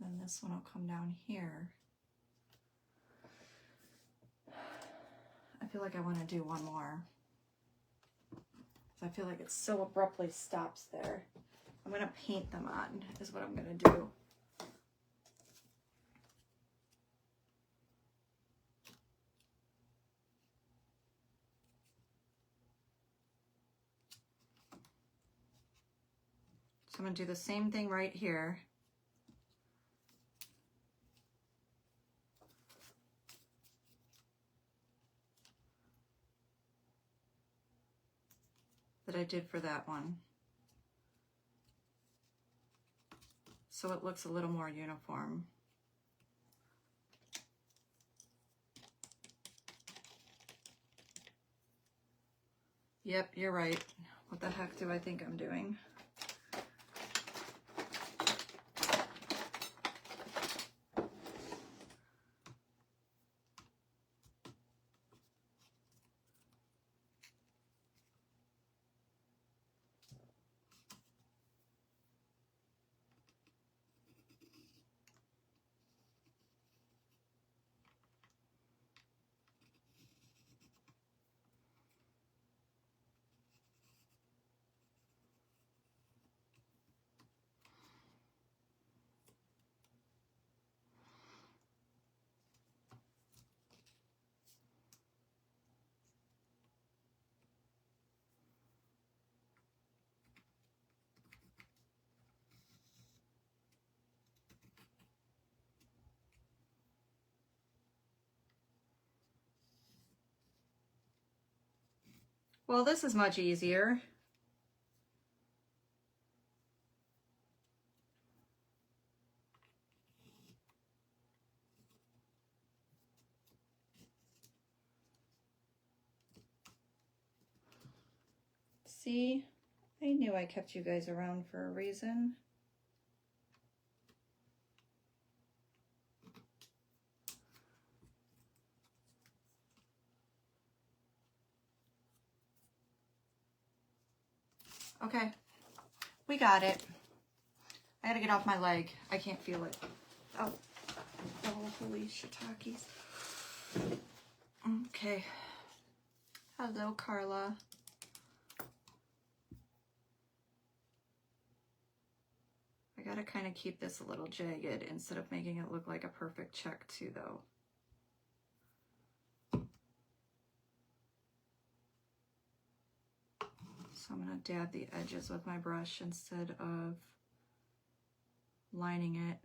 A: Then this one will come down here. I feel like I want to do one more. I feel like it so abruptly stops there. I'm going to paint them on, is what I'm going to do. So I'm going to do the same thing right here. That I did for that one. So it looks a little more uniform. Yep, you're right. What the heck do I think I'm doing? Well, this is much easier. See, I knew I kept you guys around for a reason. Okay, we got it. I gotta get off my leg. I can't feel it. Oh, holy shiitakes. Okay. Hello, Carla. I gotta kind of keep this a little jagged instead of making it look like a perfect check too, though. So I'm gonna dab the edges with my brush instead of lining it.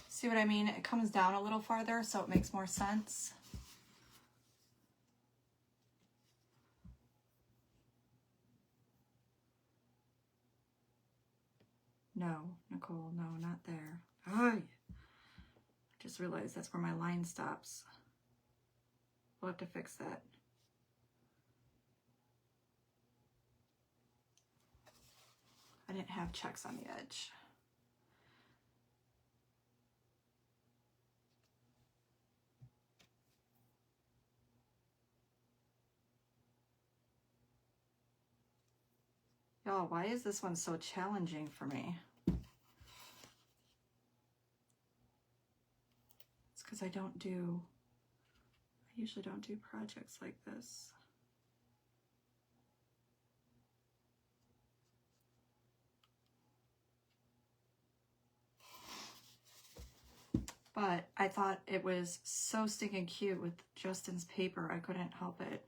A: See what I mean? It comes down a little farther, so it makes more sense. No, Nicole, no, not there. I just realized that's where my line stops. We'll have to fix that. I didn't have checks on the edge. Y'all, why is this one so challenging for me? It's because I usually don't do projects like this. But I thought it was so stinking cute with Justin's paper, I couldn't help it.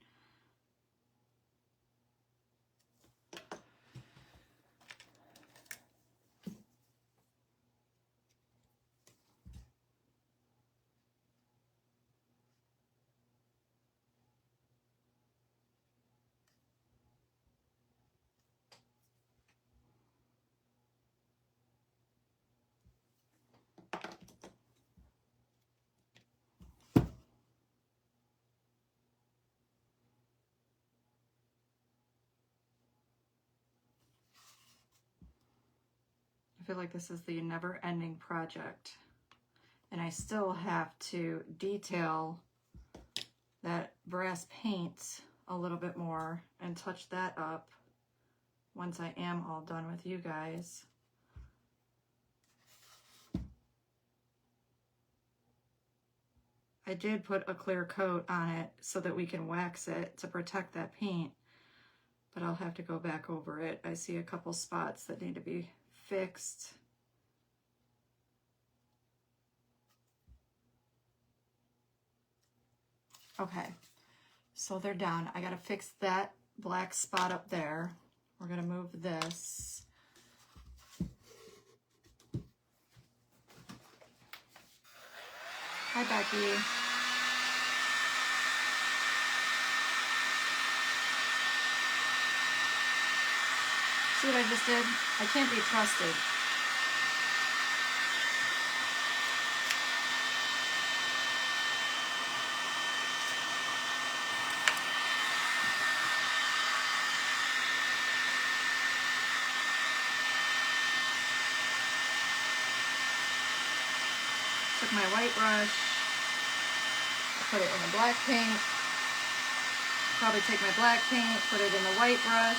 A: I feel like this is the never-ending project. And I still have to detail that brass paint a little bit more and touch that up once I am all done with you guys. I did put a clear coat on it so that we can wax it to protect that paint, but I'll have to go back over it. I see a couple spots that need to be fixed. Okay, so they're done. I gotta fix that black spot up there. We're gonna move this. Hi, Becky. See what I just did? I can't be trusted. Took my white brush, I put it in the black paint, probably take my black paint, put it in the white brush.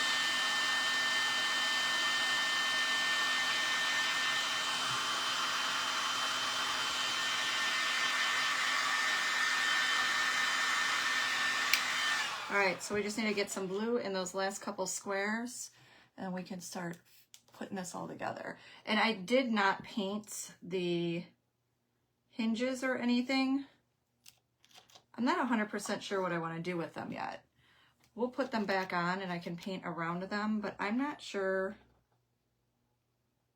A: All right, so we just need to get some blue in those last couple squares and we can start putting this all together. And I did not paint the hinges or anything. I'm not 100% sure what I want to do with them yet. We'll put them back on and I can paint around them, but I'm not sure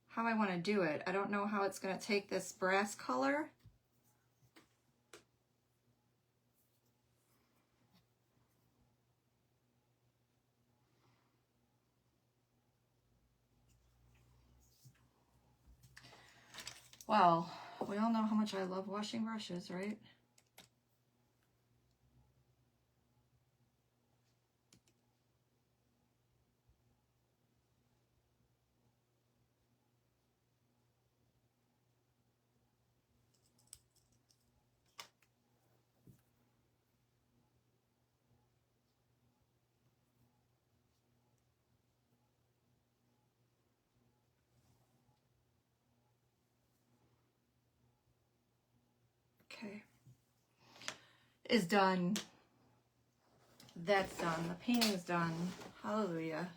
A: how I want to do it. I don't know how it's going to take this brass color. Well, we all know how much I love washing brushes, right? Okay. Is done. That's done. The painting's done. Hallelujah.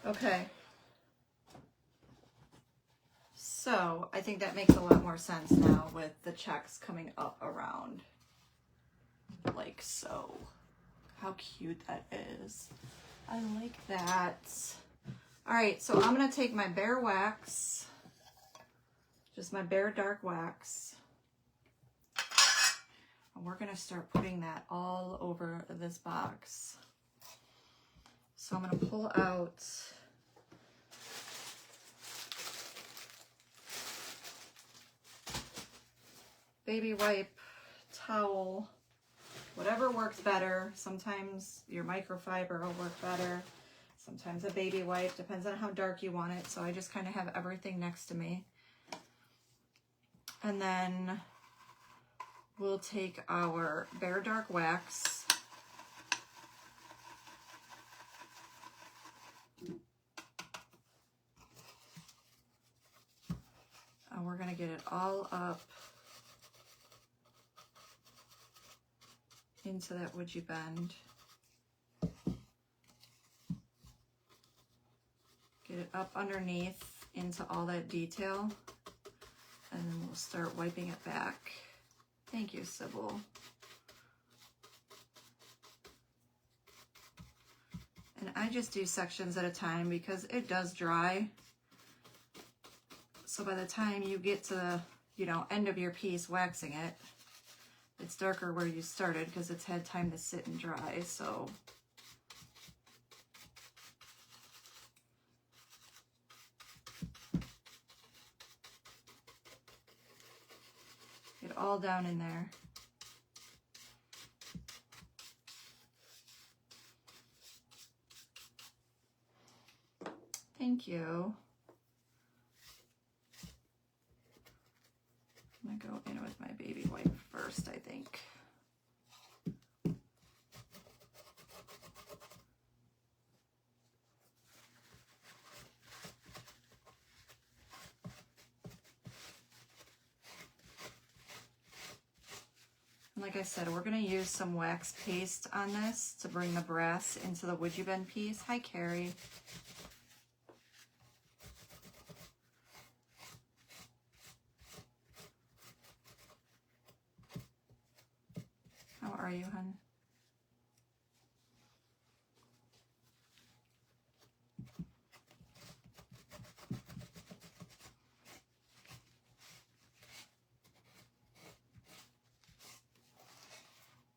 A: Okay. So I think that makes a lot more sense now with the checks coming up around like so. How cute that is. I like that. All right, so I'm gonna take my bare wax, just my bare dark wax, and we're gonna start putting that all over this box. So I'm gonna pull out baby wipe, towel, whatever works better. Sometimes your microfiber will work better. Sometimes a baby wipe, depends on how dark you want it. So I just kind of have everything next to me. And then we'll take our bare dark wax. And we're gonna get it all up into that would you bend. Get it up underneath into all that detail, and then we'll start wiping it back. Thank you, Sybil. And I just do sections at a time because it does dry. So by the time you get to the, you know, end of your piece waxing it, it's darker where you started because it's had time to sit and dry. So get all down in there. Thank you. I'm gonna go in with my baby wipe first, I think. And like I said, we're gonna use some wax paste on this to bring the brass into the would you bend piece. Hi, Carrie. How are you, hon?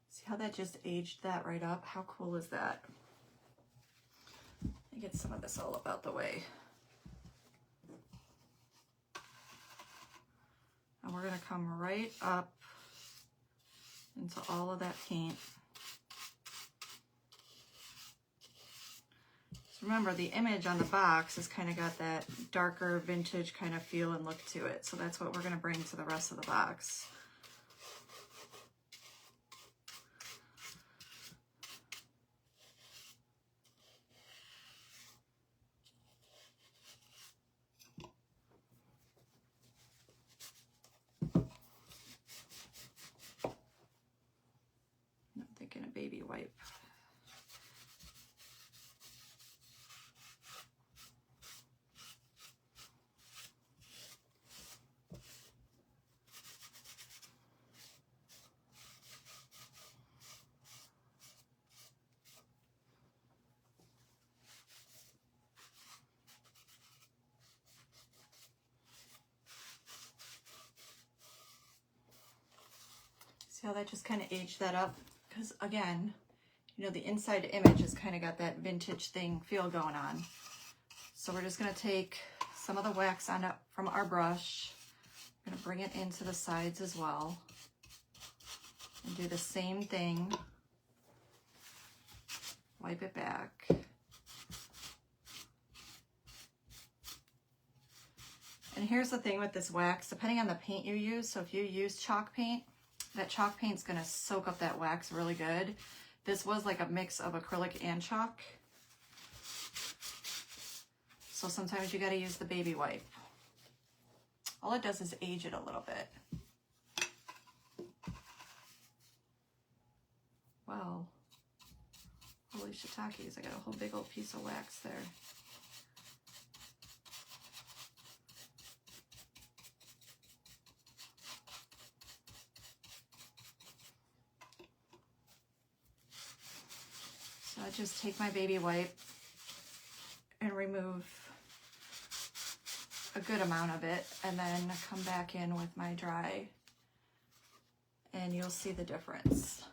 A: See how that just aged that right up? How cool is that? Let me get some of this all up out the way. And we're gonna come right up into all of that paint. So remember, the image on the box has kind of got that darker vintage kind of feel and look to it. So that's what we're gonna bring to the rest of the box. I'm thinking a baby wipe. See how that just kind of aged that up? Because again, you know, the inside image has kind of got that vintage thing feel going on. So we're just going to take some of the wax on up from our brush. I'm going to bring it into the sides as well. And do the same thing. Wipe it back. And here's the thing with this wax, depending on the paint you use. So if you use chalk paint, that chalk paint's gonna soak up that wax really good. This was like a mix of acrylic and chalk. So sometimes you gotta use the baby wipe. All it does is age it a little bit. Wow. Holy shiitakes, I got a whole big old piece of wax there. So I just take my baby wipe and remove a good amount of it, and then come back in with my dry, and you'll see the difference.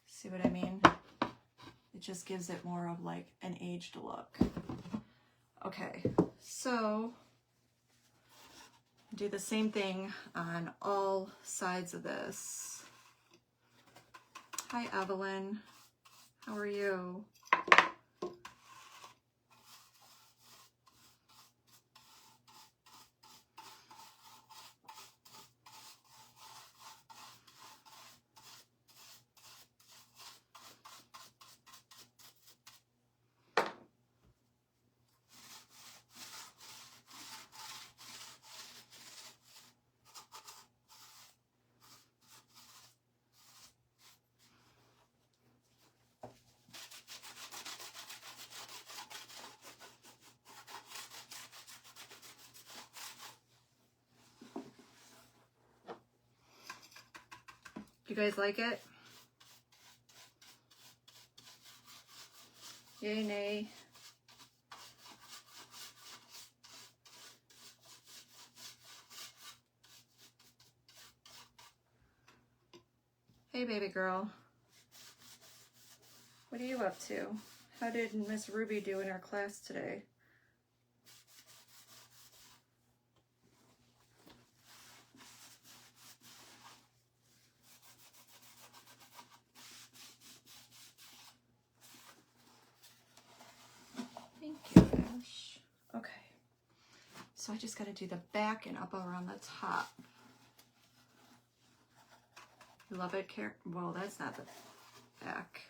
A: See what I mean? It just gives it more of like an aged look. Okay, so do the same thing on all sides of this. Hi, Evelyn. How are you? You guys like it? Yay, nay. Hey, baby girl. What are you up to? How did Miss Ruby do in her class today? Thank you, Ash. Okay. So I just got to do the back and up around the top. You love it, Karen? Well, that's not the back.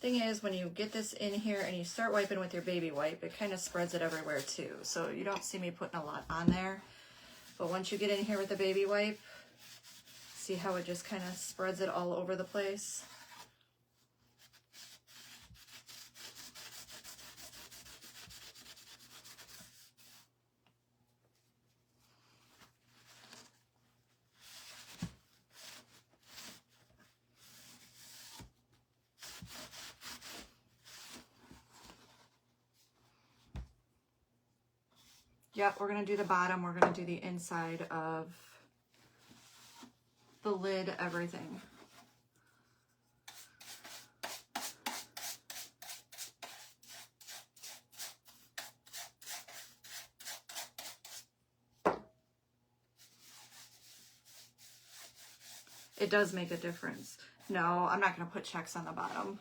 A: Thing is, when you get this in here and you start wiping with your baby wipe, it kind of spreads it everywhere too. So you don't see me putting a lot on there. But once you get in here with the baby wipe, see how it just kind of spreads it all over the place? Yep, we're going to do the bottom. We're going to do the inside of the lid, everything. It does make a difference. No, I'm not going to put checks on the bottom.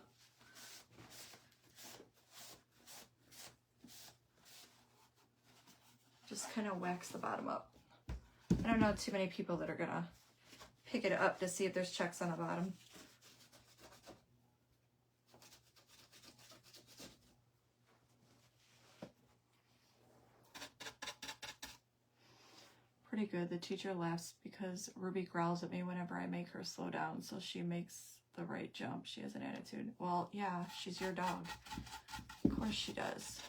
A: Just kind of wax the bottom up. I don't know too many people that are going to pick it up to see if there's checks on the bottom. Pretty good. The teacher laughs because Ruby growls at me whenever I make her slow down, so she makes the right jump. She has an attitude. Well, yeah, she's your dog. Of course she does.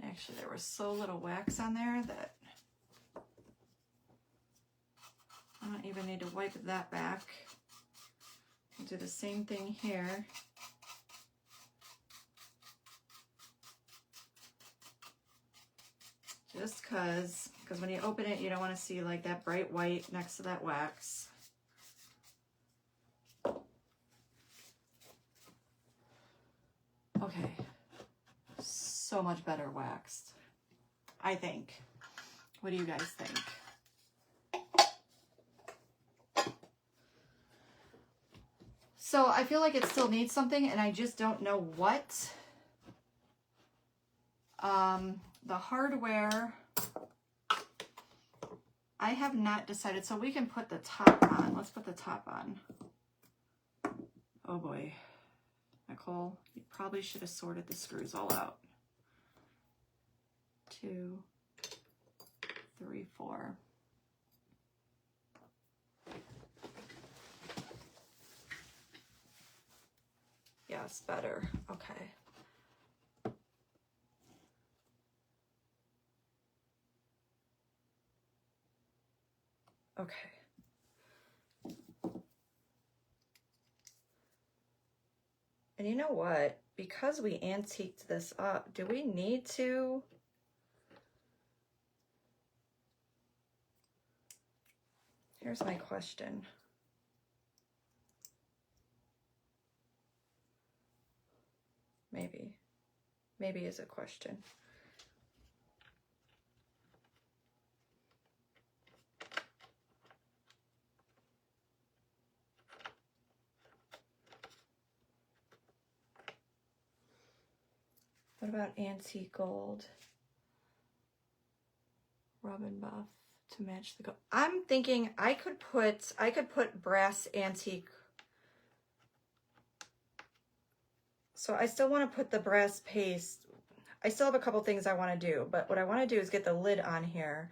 A: Actually, there was so little wax on there that I don't even need to wipe that back. I'll do the same thing here. Just because when you open it, you don't want to see like that bright white next to that wax. Okay. So much better waxed, I think. What do you guys think? So I feel like it still needs something, and I just don't know what. The hardware, I have not decided. So we can put the top on. Let's put the top on. Oh boy. Nicole, you probably should have sorted the screws all out. 2, 3, 4. Yes, better. Okay. Okay. And you know what? Because we antiqued this up, do we need to? Here's my question. Maybe. Maybe is a question. What about antique gold? Rub and buff to match the gold. I'm thinking I could put brass antique. So I still want to put the brass paste. I still have a couple things I want to do, but what I want to do is get the lid on here,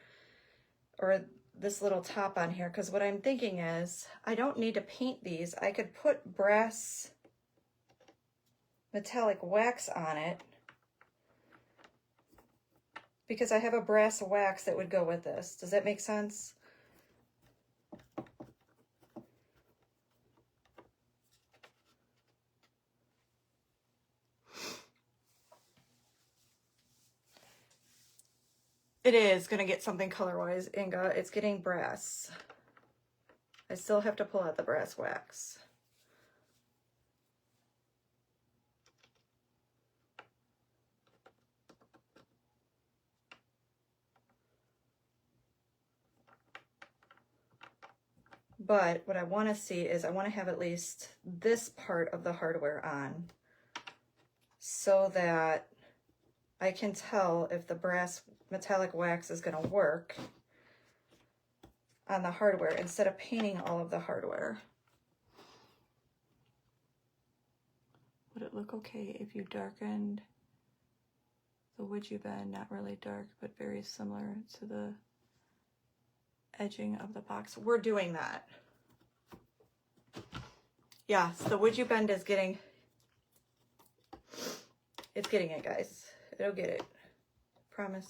A: or this little top on here, because what I'm thinking is I don't need to paint these. I could put brass metallic wax on it, because I have a brass wax that would go with this. Does that make sense? It is going to get something color-wise, Inga. It's getting brass. I still have to pull out the brass wax. But what I want to see is I want to have at least this part of the hardware on so that I can tell if the brass metallic wax is going to work on the hardware instead of painting all of the hardware. Would it look okay if you darkened the wood you bend? Not really dark, but very similar to the edging of the box. We're doing that. Yes, the wood you bend is getting, it's getting it, guys. It'll get it. Promise.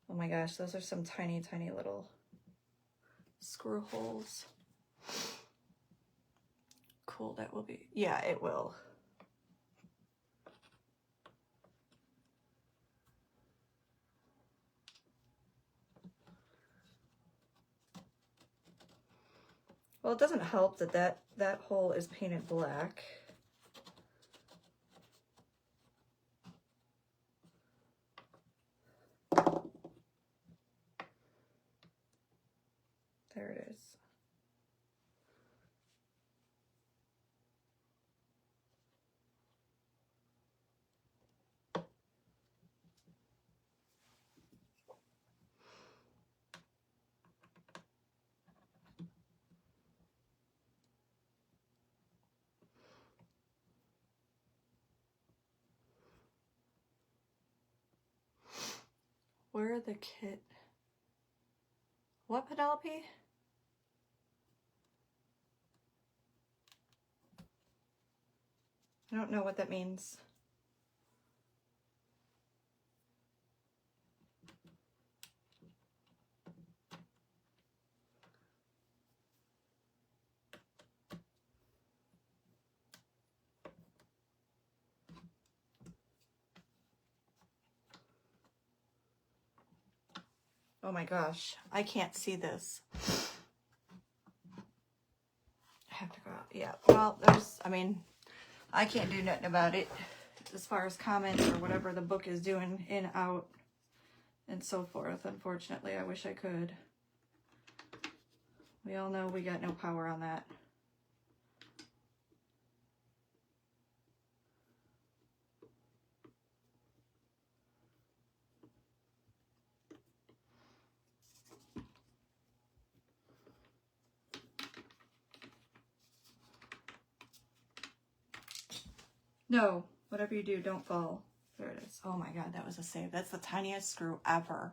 A: Oh my gosh, those are some tiny, tiny little screw holes. Cool, that will be, yeah, it will. Well, it doesn't help that that hole is painted black. There it is. Where are the kit? What, Penelope? I don't know what that means. Oh my gosh, I can't see this. I have to go out. Yeah, well, there's, I mean, I can't do nothing about it as far as comments or whatever the book is doing in, out, and so forth. Unfortunately, I wish I could. We all know we got no power on that. No, whatever you do, don't fall. There it is. Oh my God, that was a save. That's the tiniest screw ever.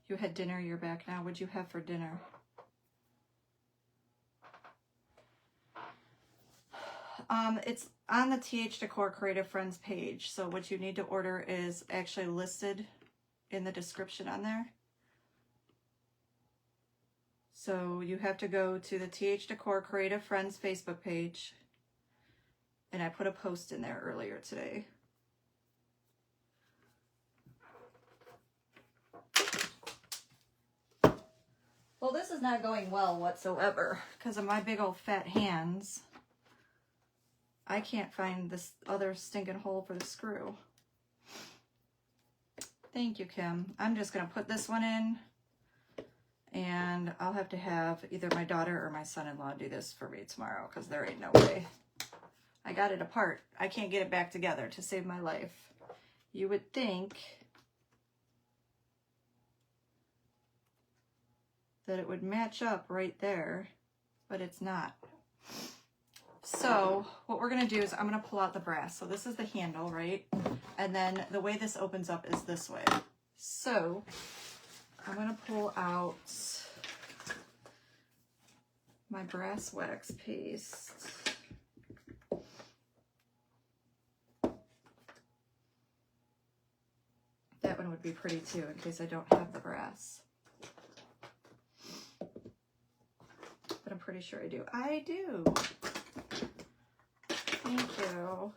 A: You had dinner, you're back now. What'd you have for dinner? It's on the TH Decor Creative Friends page. So what you need to order is actually listed in the description on there. So you have to go to the TH Decor Creative Friends Facebook page. And I put a post in there earlier today. Well, this is not going well whatsoever because of my big old fat hands. I can't find this other stinking hole for the screw. Thank you, Kim. I'm just going to put this one in, and I'll have to have either my daughter or my son-in-law do this for me tomorrow because there ain't no way. I got it apart. I can't get it back together to save my life. You would think that it would match up right there, but it's not. So what we're going to do is I'm going to pull out the brass. So this is the handle, right? And then the way this opens up is this way. So I'm going to pull out my brass wax paste. That one would be pretty too, in case I don't have the brass. But I'm pretty sure I do. I do. Thank you.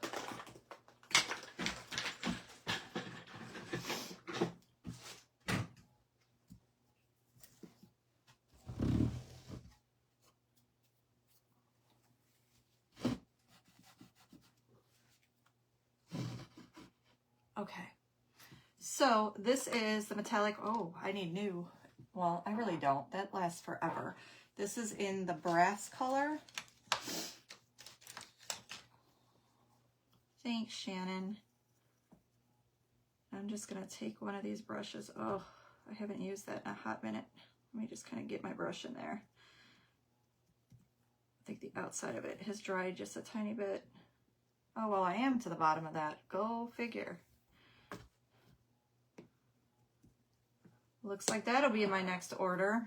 A: Okay. So this is the metallic. Oh, I need new. Well, I really don't. That lasts forever. This is in the brass color. Thanks, Shannon. I'm just going to take one of these brushes. Oh, I haven't used that in a hot minute. Let me just kind of get my brush in there. I think the outside of it has dried just a tiny bit. Oh, well, I am to the bottom of that. Go figure. Looks like that'll be in my next order.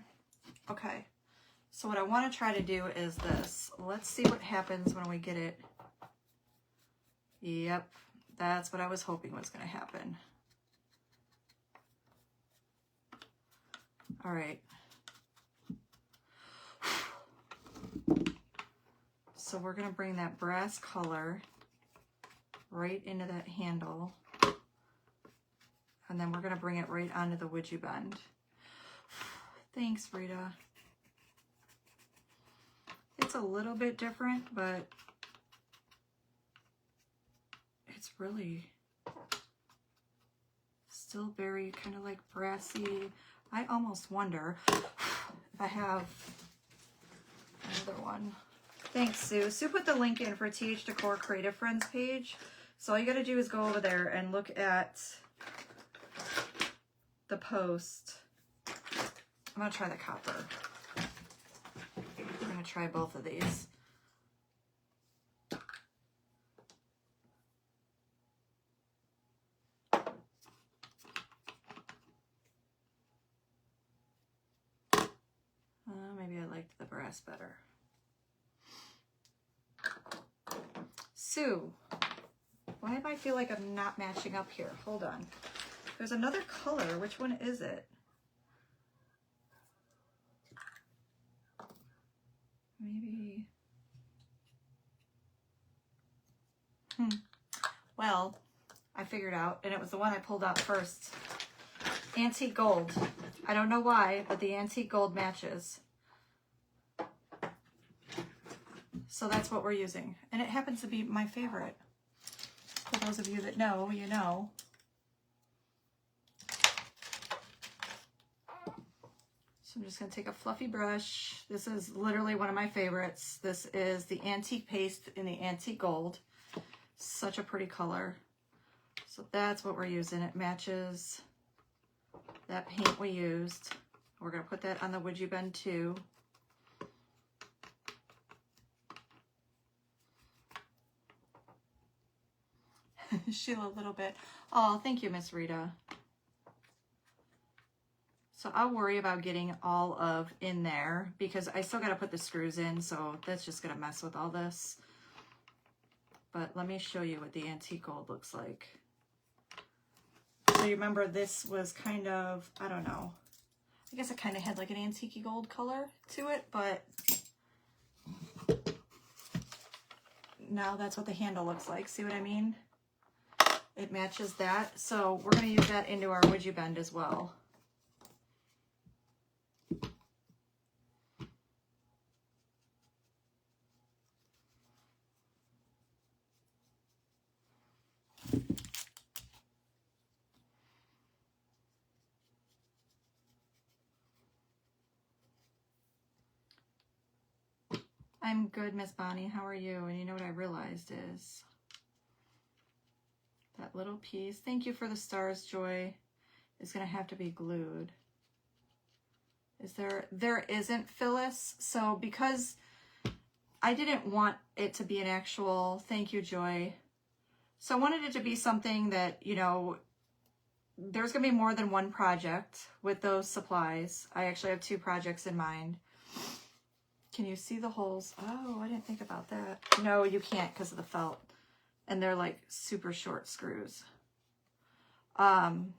A: Okay, so what I want to try to do is this. Let's see what happens when we get it. Yep, that's what I was hoping was going to happen. All right. So we're going to bring that brass color right into that handle. And then we're going to bring it right onto the widget bend. Thanks, Rita. It's a little bit different, but it's really still very kind of like brassy. I almost wonder if I have another one. Thanks, Sue. Sue put the link in for TH Decor Creative Friends page. So all you got to do is go over there and look at the post. I'm going to try the copper. I'm going to try both of these. Maybe I liked the brass better. Sue, why do I feel like I'm not matching up here? Hold on. There's another color. Which one is it? Maybe. Well, I figured out, and it was the one I pulled out first. Antique gold. I don't know why, but the antique gold matches. So that's what we're using. And it happens to be my favorite. Hold those of you that know, you know. So I'm just going to take a fluffy brush. This is literally one of my favorites. This is the Antique Paste in the Antique Gold. Such a pretty color. So that's what we're using. It matches that paint we used. We're going to put that on the Would You Bend too. Sheila, a little bit. Oh, thank you, Miss Rita. So I'll worry about getting all of in there because I still got to put the screws in, so that's just going to mess with all this. But let me show you what the Antique Gold looks like. So you remember this was kind of, I don't know, I guess it kind of had like an antique gold color to it, but now that's what the handle looks like. See what I mean? It matches that. So we're going to use that into our Would You Bend as well. I'm good, Miss Bonnie. How are you? And you know what I realized is that little piece, thank you for the stars, Joy, is going to have to be glued. Is there isn't, Phyllis. So because I didn't want it to be an actual, thank you, Joy. So I wanted it to be something that, you know, there's going to be more than one project with those supplies. I actually have 2 projects in mind. Can you see the holes? Oh, I didn't think about that. No, you can't because of the felt. And they're like super short screws. And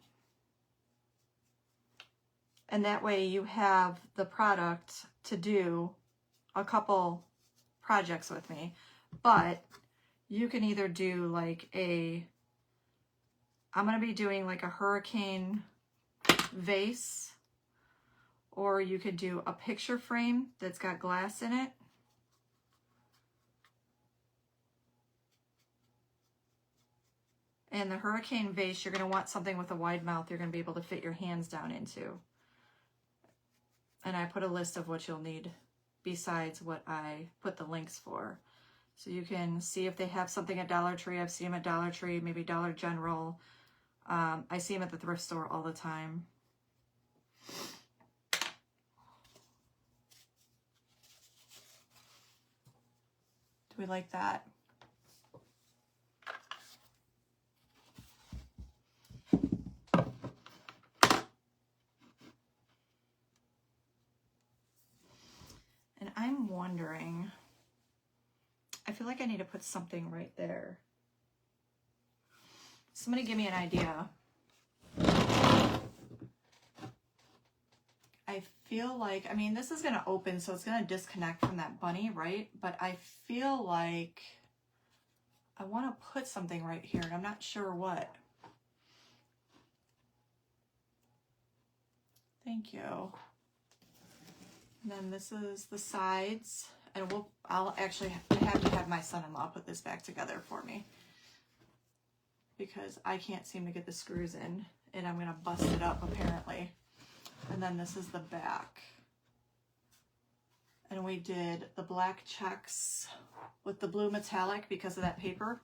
A: that way you have the product to do a couple projects with me. But you can either do like I'm going to be doing like a hurricane vase, or you could do a picture frame that's got glass in it. And the hurricane vase, you're going to want something with a wide mouth you're going to be able to fit your hands down into. And I put a list of what you'll need besides what I put the links for. So you can see if they have something at Dollar Tree. I've seen them at Dollar Tree, maybe Dollar General. I see them at the thrift store all the time. Do we like that? And I'm wondering, I feel like I need to put something right there. Somebody give me an idea. I feel like, I mean, this is going to open, so it's going to disconnect from that bunny, right? But I feel like I want to put something right here, and I'm not sure what. Thank you. And then this is the sides, and I'll actually have to have my son-in-law put this back together for me because I can't seem to get the screws in, and I'm going to bust it up apparently. And then this is the back. And we did the black checks with the blue metallic because of that paper.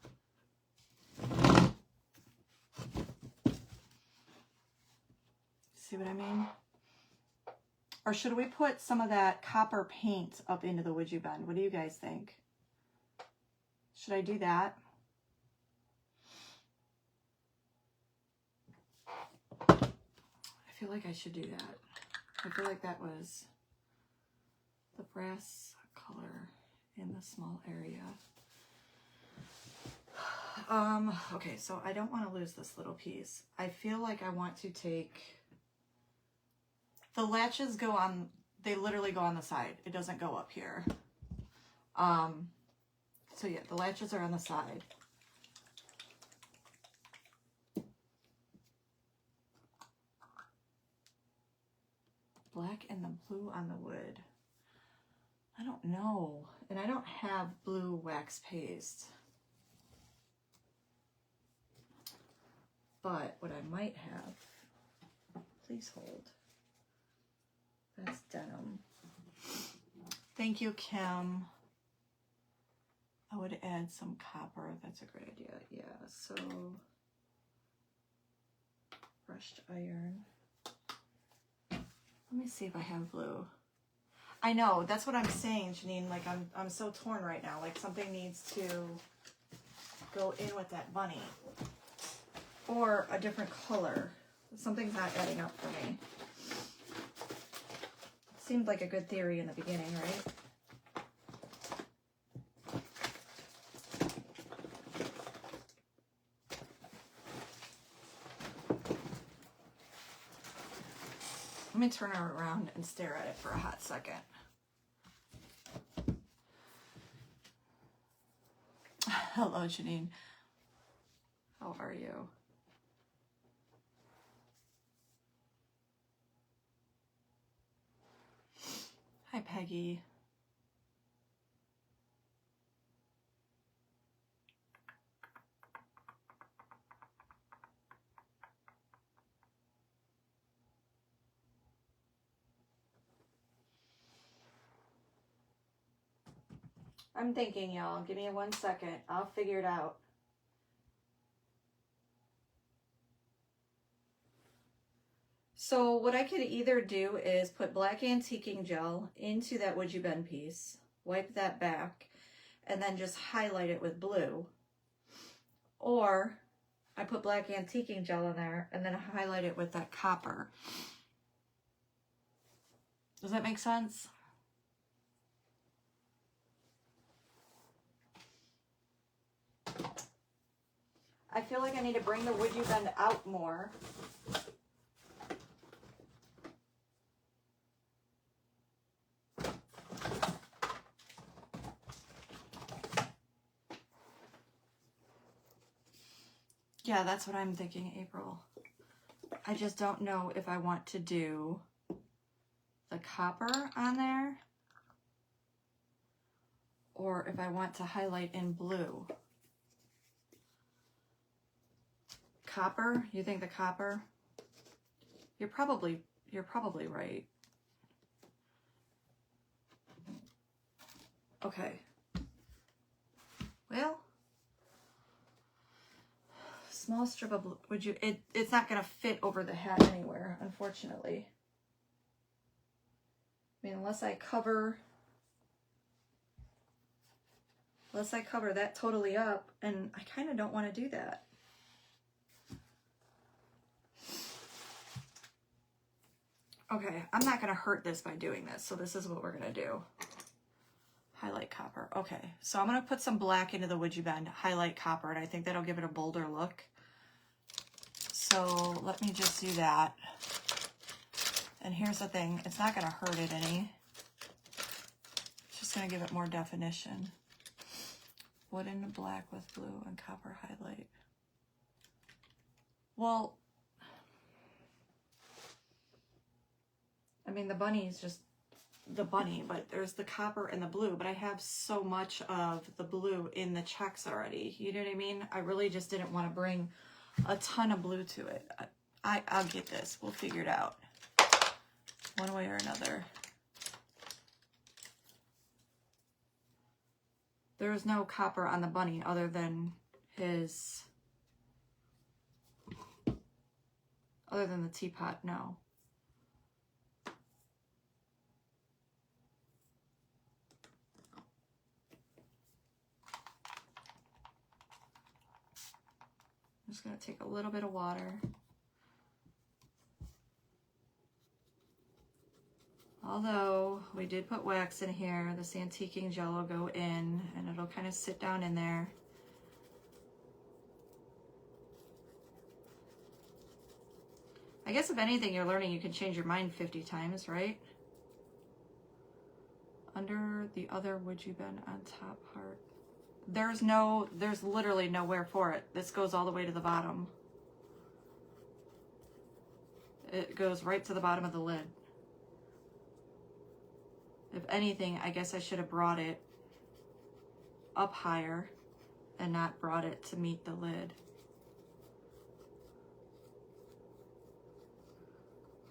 A: See what I mean? Or should we put some of that copper paint up into the Would You Bend? What do you guys think? Should I do that? I feel like I should do that. I feel like that was the brass color in the small area. Okay, so I don't want to lose this little piece. I feel like I want to take, the latches go on, they literally go on the side. It doesn't go up here. So yeah, the latches are on the side. Black and the blue on the wood. I don't know. And I don't have blue wax paste. But what I might have, please hold. That's denim. Thank you, Kim. I would add some copper. That's a great idea. Yeah, so brushed iron. Let me see if I have blue. I know, that's what I'm saying, Janine. Like I'm so torn right now. Like something needs to go in with that bunny. Or a different color. Something's not adding up for me. Seemed like a good theory in the beginning, right? Let me turn her around and stare at it for a hot second. Hello, Janine. How are you? Hi, Peggy. I'm thinking, y'all. Give me 1 second. I'll figure it out. So what I could either do is put black antiquing gel into that Would You Bend piece, wipe that back, and then just highlight it with blue. Or I put black antiquing gel in there and then highlight it with that copper. Does that make sense? I feel like I need to bring the Would You Bend out more. Yeah, that's what I'm thinking, April. I just don't know if I want to do the copper on there or if I want to highlight in blue. Copper? You think the copper? You're probably right. Okay. Well, small strip of blue. It's not gonna fit over the hat anywhere, unfortunately. I mean, unless I cover that totally up, and I kind of don't want to do that. Okay, I'm not going to hurt this by doing this, so this is what we're going to do. Highlight copper. Okay, so I'm going to put some black into the Would You Bend, highlight copper, and I think that'll give it a bolder look. So let me just do that. And here's the thing, it's not going to hurt it any. It's just going to give it more definition. Wooden black with blue and copper highlight. Well, I mean, the bunny is just the bunny, but there's the copper and the blue, but I have so much of the blue in the checks already. You know what I mean? I really just didn't want to bring a ton of blue to it. I'll get this. We'll figure it out one way or another. There's no copper on the bunny other than the teapot, no. I'm just going to take a little bit of water. Although we did put wax in here, this antiquing gel will go in and it'll kind of sit down in there. I guess if anything, you're learning you can change your mind 50 times, right? Under the other Would You Bend on top part. There's literally nowhere for it. This goes all the way to the bottom. It goes right to the bottom of the lid. If anything, I guess I should have brought it up higher and not brought it to meet the lid.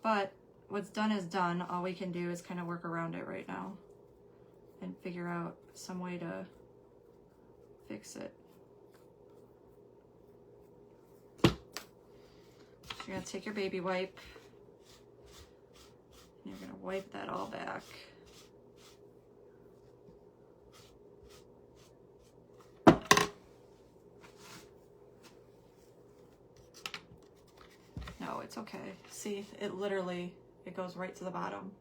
A: But what's done is done. All we can do is kind of work around it right now and figure out some way to fix it. So you're gonna take your baby wipe and you're gonna wipe that all back. No, it's okay. See, it literally, it goes right to the bottom.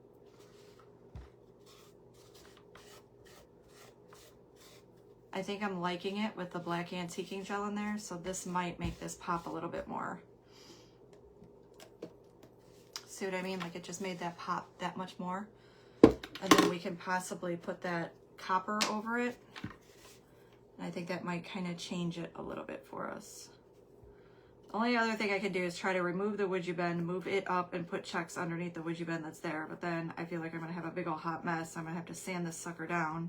A: I think I'm liking it with the black antiquing gel in there, so this might make this pop a little bit more. See what I mean? Like it just made that pop that much more. And then we can possibly put that copper over it. And I think that might kind of change it a little bit for us. The only other thing I can do is try to remove the would you bend, move it up, and put checks underneath the would you bend that's there. But then I feel like I'm going to have a big old hot mess. I'm going to have to sand this sucker down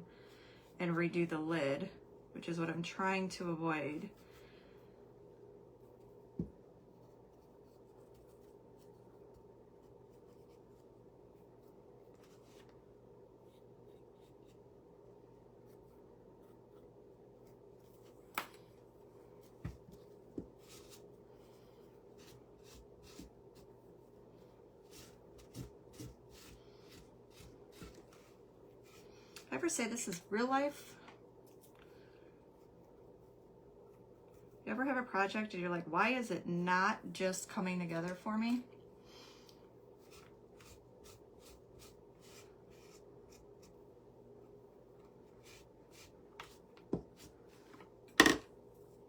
A: and redo the lid, which is what I'm trying to avoid. Did I ever say this is real life? You ever have a project and you're like, why is it not just coming together for me?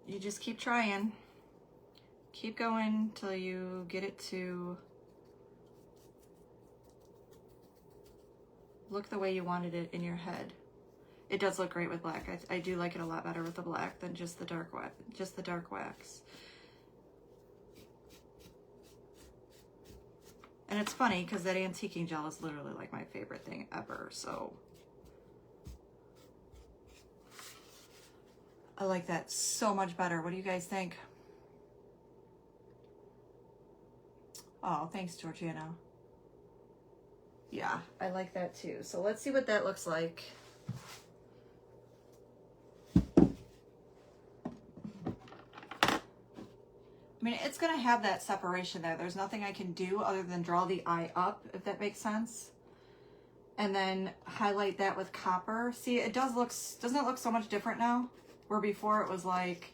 A: You just keep trying. Keep going till you get it to look the way you wanted it in your head. It does look great with black. I do like it a lot better with the black than just the dark wax. And it's funny because that antiquing gel is literally like my favorite thing ever. So I like that so much better. What do you guys think? Oh, thanks, Georgiana. Yeah, I like that too. So let's see what that looks like. I mean, it's going to have that separation there. There's nothing I can do other than draw the eye up, if that makes sense. And then highlight that with copper. See, it doesn't it look so much different now? Where before it was like,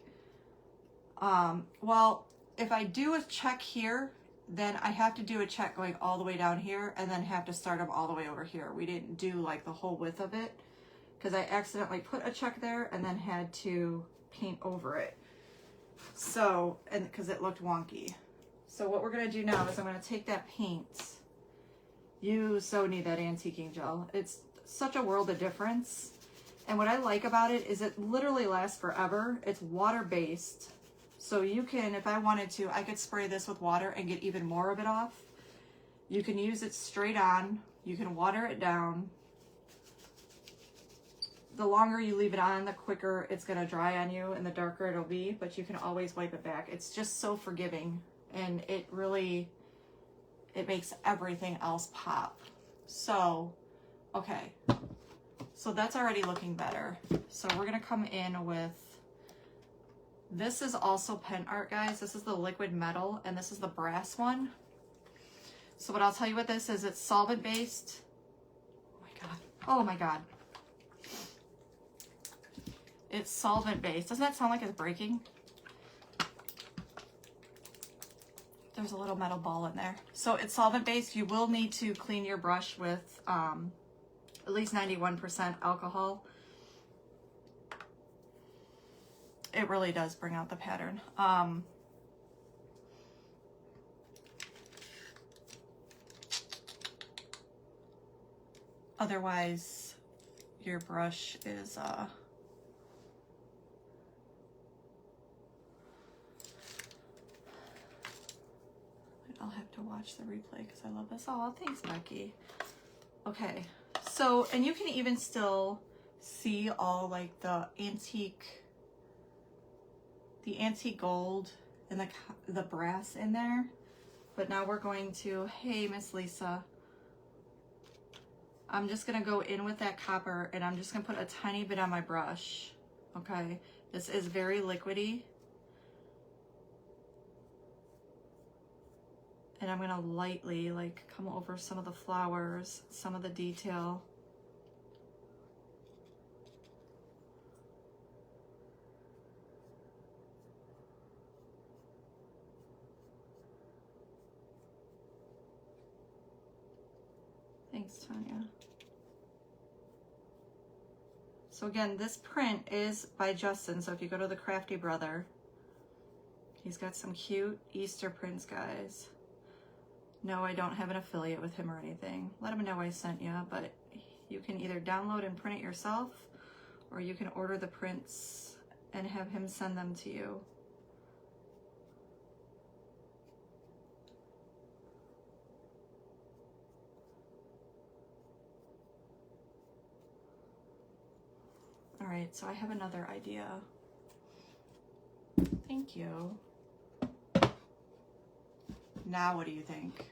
A: well, if I do a check here, then I have to do a check going all the way down here and then have to start them all the way over here. We didn't do like the whole width of it because I accidentally put a check there and then had to paint over it. So, and because it looked wonky. So what we're going to do now is I'm going to take that paint. You so need that antiquing gel. It's such a world of difference. And what I like about it is it literally lasts forever. It's water-based. So you can, if I wanted to, I could spray this with water and get even more of it off. You can use it straight on. You can water it down. The longer you leave it on, the quicker it's going to dry on you and the darker it'll be, but you can always wipe it back. It's just so forgiving, and it makes everything else pop. So, okay. So that's already looking better. So we're going to come in with, this is also pen art, guys. This is the liquid metal, and this is the brass one. So what I'll tell you what this is, it's solvent based. Oh my God. Oh my God. It's solvent based. Doesn't that sound like it's breaking? There's a little metal ball in there. So it's solvent based. You will need to clean your brush with at least 91% alcohol. It really does bring out the pattern. Otherwise, your brush is I'll have to watch the replay because I love this. Oh, thanks, Becky. Okay, so, and you can even still see all like the antique gold and the brass in there. But now we're going to, hey, Miss Lisa. I'm just gonna go in with that copper and I'm just gonna put a tiny bit on my brush, okay? This is very liquidy. And I'm gonna lightly like come over some of the flowers, some of the detail. Thanks, Tanya. So again, this print is by Justin. So if you go to the Crafty Brother, he's got some cute Easter prints, guys. No, I don't have an affiliate with him or anything. Let him know I sent you, but you can either download and print it yourself, or you can order the prints and have him send them to you. All right, so I have another idea. Thank you. Now what do you think?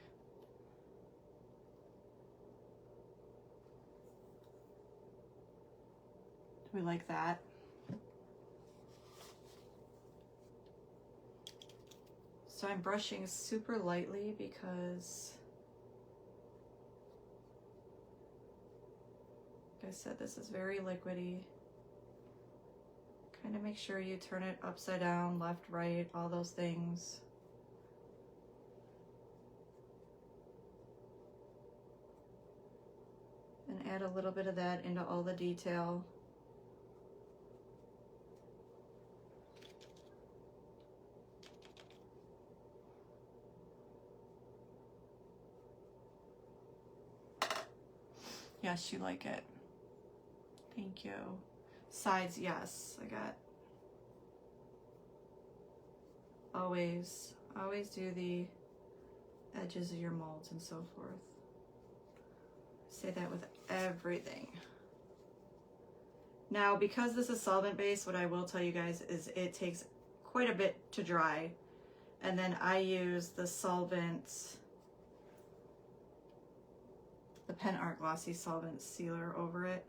A: Do we like that? So I'm brushing super lightly because, like I said, this is very liquidy. Kind of make sure you turn it upside down, left, right, all those things. And add a little bit of that into all the detail. Yes, you like it. Thank you. Sides, yes, I got. Always do the edges of your molds and so forth. Say that with everything. Now, because this is solvent based, what I will tell you guys is it takes quite a bit to dry. And then I use the solvent, the Pen Art Glossy Solvent Sealer over it.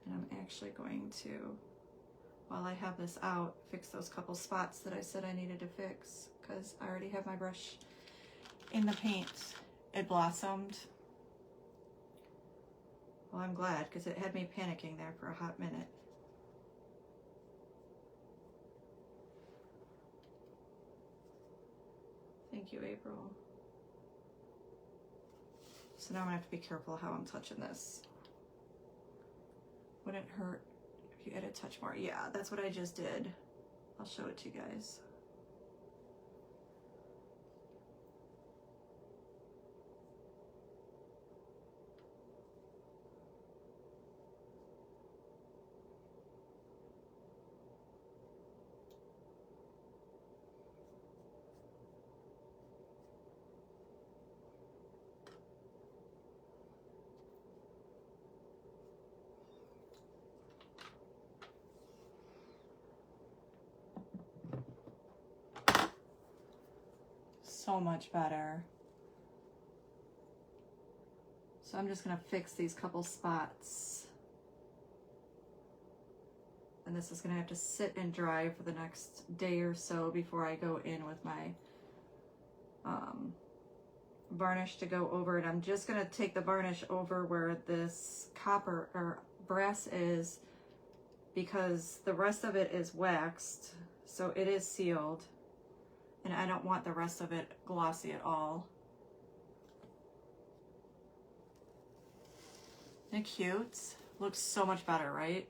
A: And I'm actually going to, while I have this out, fix those couple spots that I said I needed to fix, because I already have my brush in the paint. It blossomed. Well, I'm glad, because it had me panicking there for a hot minute. Thank you, April. So now I'm gonna have to be careful how I'm touching this. Wouldn't hurt if you add a touch more. Yeah, that's what I just did. I'll show it to you guys. So much better. So I'm just gonna fix these couple spots. And this is gonna have to sit and dry for the next day or so before I go in with my varnish to go over it. I'm just gonna take the varnish over where this copper or brass is, because the rest of it is waxed, so it is sealed. And I don't want the rest of it glossy at all. Isn't it cute? Looks so much better, right?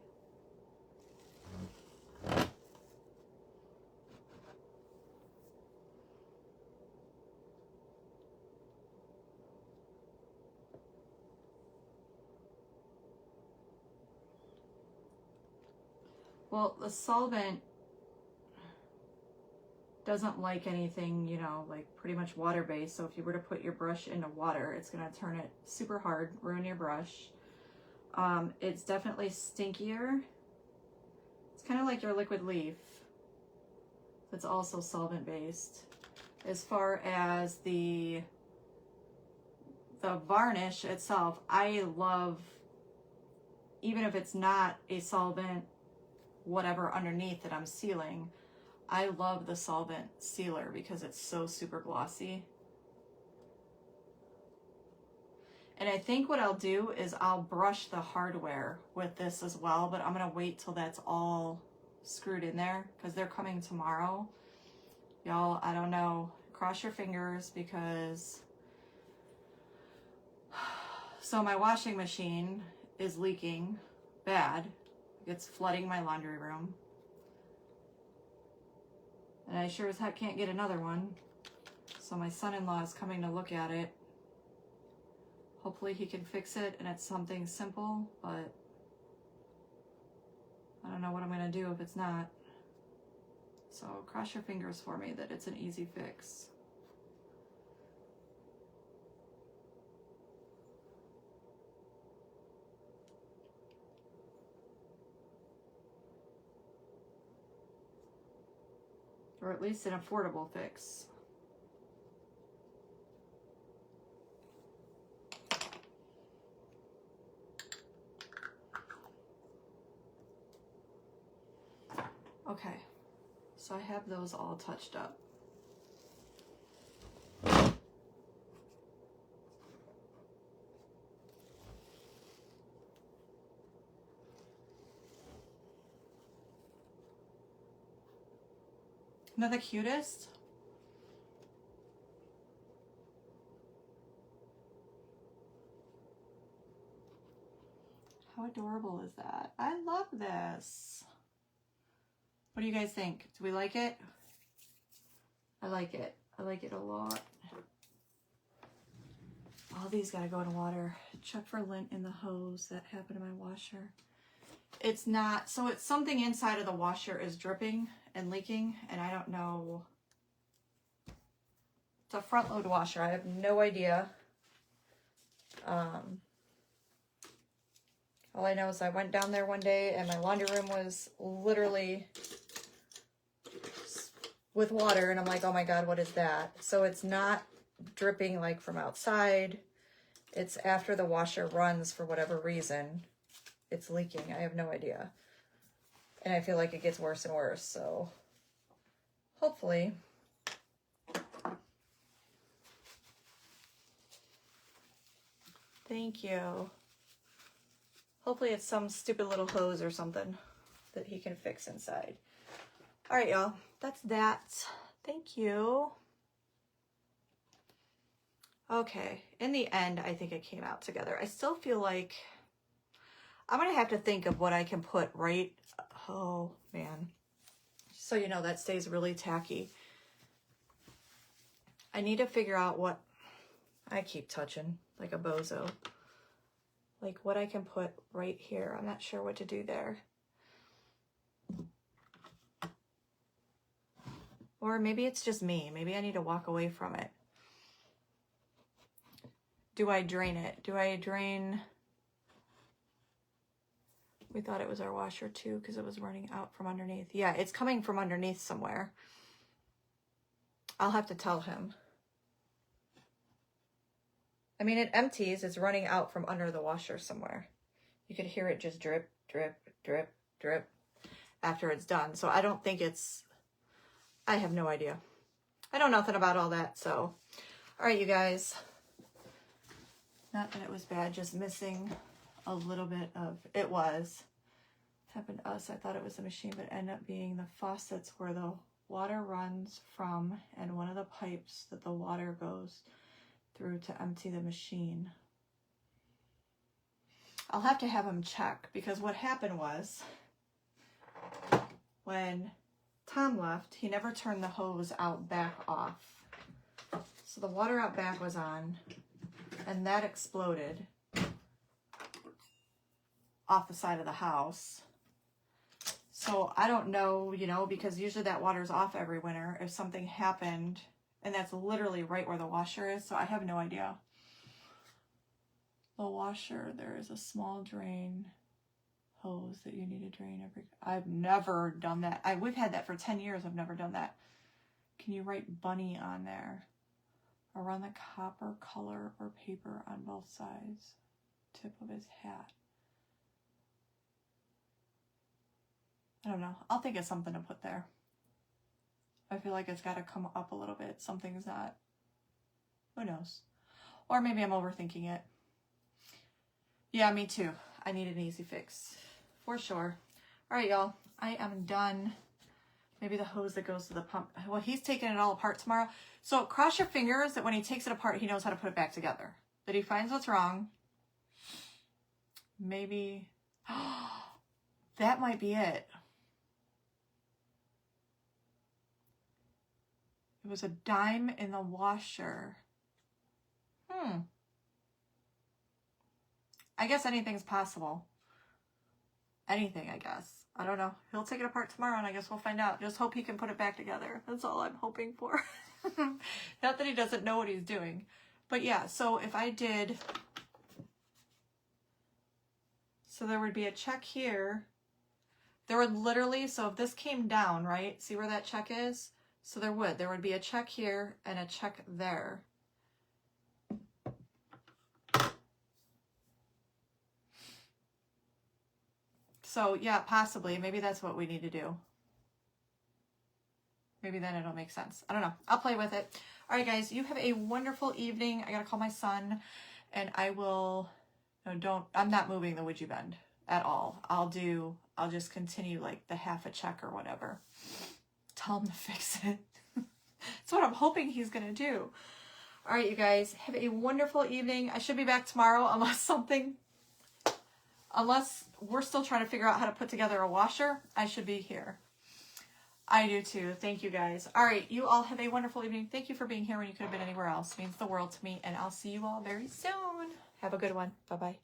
A: Well, the solvent doesn't like anything, you know, like pretty much water-based. So if you were to put your brush into water, it's going to turn it super hard, ruin your brush. It's definitely stinkier. It's kind of like your liquid leaf. It's also solvent-based. As far as the varnish itself, I love, even if it's not a solvent, whatever underneath that I'm sealing, I love the solvent sealer because it's so super glossy. And I think what I'll do is I'll brush the hardware with this as well, but I'm gonna wait till that's all screwed in there because they're coming tomorrow. Y'all, I don't know, cross your fingers because, so my washing machine is leaking bad. It's flooding my laundry room. And I sure as heck can't get another one. So my son-in-law is coming to look at it. Hopefully he can fix it and it's something simple, but I don't know what I'm gonna do if it's not. So cross your fingers for me that it's an easy fix. Or at least an affordable fix. Okay, so I have those all touched up. Isn't that the cutest? How adorable is that? I love this. What do you guys think? Do we like it? I like it. I like it a lot. All these gotta go in water. Check for lint in the hose. That happened to my washer. It's not, so it's something inside of the washer is dripping and leaking, and I don't know. It's a front load washer. I have no idea. All I know is I went down there one day and my laundry room was literally with water, and I'm like, oh my God, what is that? So it's not dripping like from outside. It's after the washer runs for whatever reason. It's leaking. I have no idea. And I feel like it gets worse and worse. So hopefully. Thank you. Hopefully it's some stupid little hose or something that he can fix inside. All right, y'all. That's that. Thank you. Okay. In the end, I think it came out together. I still feel like I'm going to have to think of what I can put right. Oh, man. So, you know, that stays really tacky. I need to figure out what I keep touching like a bozo. Like what I can put right here. I'm not sure what to do there. Or maybe it's just me. Maybe I need to walk away from it. Do I drain it? Do I drain? We thought it was our washer too because it was running out from underneath. Yeah, it's coming from underneath somewhere. I'll have to tell him. I mean, it empties. It's running out from under the washer somewhere. You could hear it just drip, drip, drip, drip after it's done. So I don't think it's, I have no idea. I know nothing about all that. So, all right, you guys. Not that it was bad, just missing a little bit of, it was. Happened to us. I thought it was the machine, but it ended up being the faucets where the water runs from and one of the pipes that the water goes through to empty the machine. I'll have to have him check because what happened was when Tom left, he never turned the hose out back off. So the water out back was on and that exploded off the side of the house. So I don't know, you know, because usually that water's off every winter if something happened. And that's literally right where the washer is. So I have no idea. The washer, there is a small drain hose that you need to drain every... I've never done that. We've had that for 10 years. I've never done that. Can you write bunny on there? Around the copper color or paper on both sides. Tip of his hat. I don't know. I'll think of something to put there. I feel like it's got to come up a little bit. Something's not. Who knows? Or maybe I'm overthinking it. Yeah, me too. I need an easy fix. For sure. All right, y'all. I am done. Maybe the hose that goes to the pump. Well, he's taking it all apart tomorrow. So cross your fingers that when he takes it apart, he knows how to put it back together. That he finds what's wrong. Maybe. That might be it. It was a dime in the washer. I guess anything's possible. Anything, I guess. I don't know. He'll take it apart tomorrow, and I guess we'll find out. Just hope he can put it back together. That's all I'm hoping for. Not that he doesn't know what he's doing. But yeah, so if I did... So there would be a check here. There would literally... So if this came down, right? See where that check is? So there would be a check here and a check there. So yeah, possibly. Maybe that's what we need to do. Maybe then it'll make sense. I don't know. I'll play with it. All right, guys, you have a wonderful evening. I got to call my son and I will, no, I'm not moving the Ouija bend at all. I'll just continue like the half a check or whatever. Tell him to fix it. That's what I'm hoping he's going to do. All right, you guys, have a wonderful evening. I should be back tomorrow unless we're still trying to figure out how to put together a washer. I should be here. I do too. Thank you, guys. All right, you all have a wonderful evening. Thank you for being here when you could have been anywhere else. It means the world to me, and I'll see you all very soon. Have a good one. Bye-bye.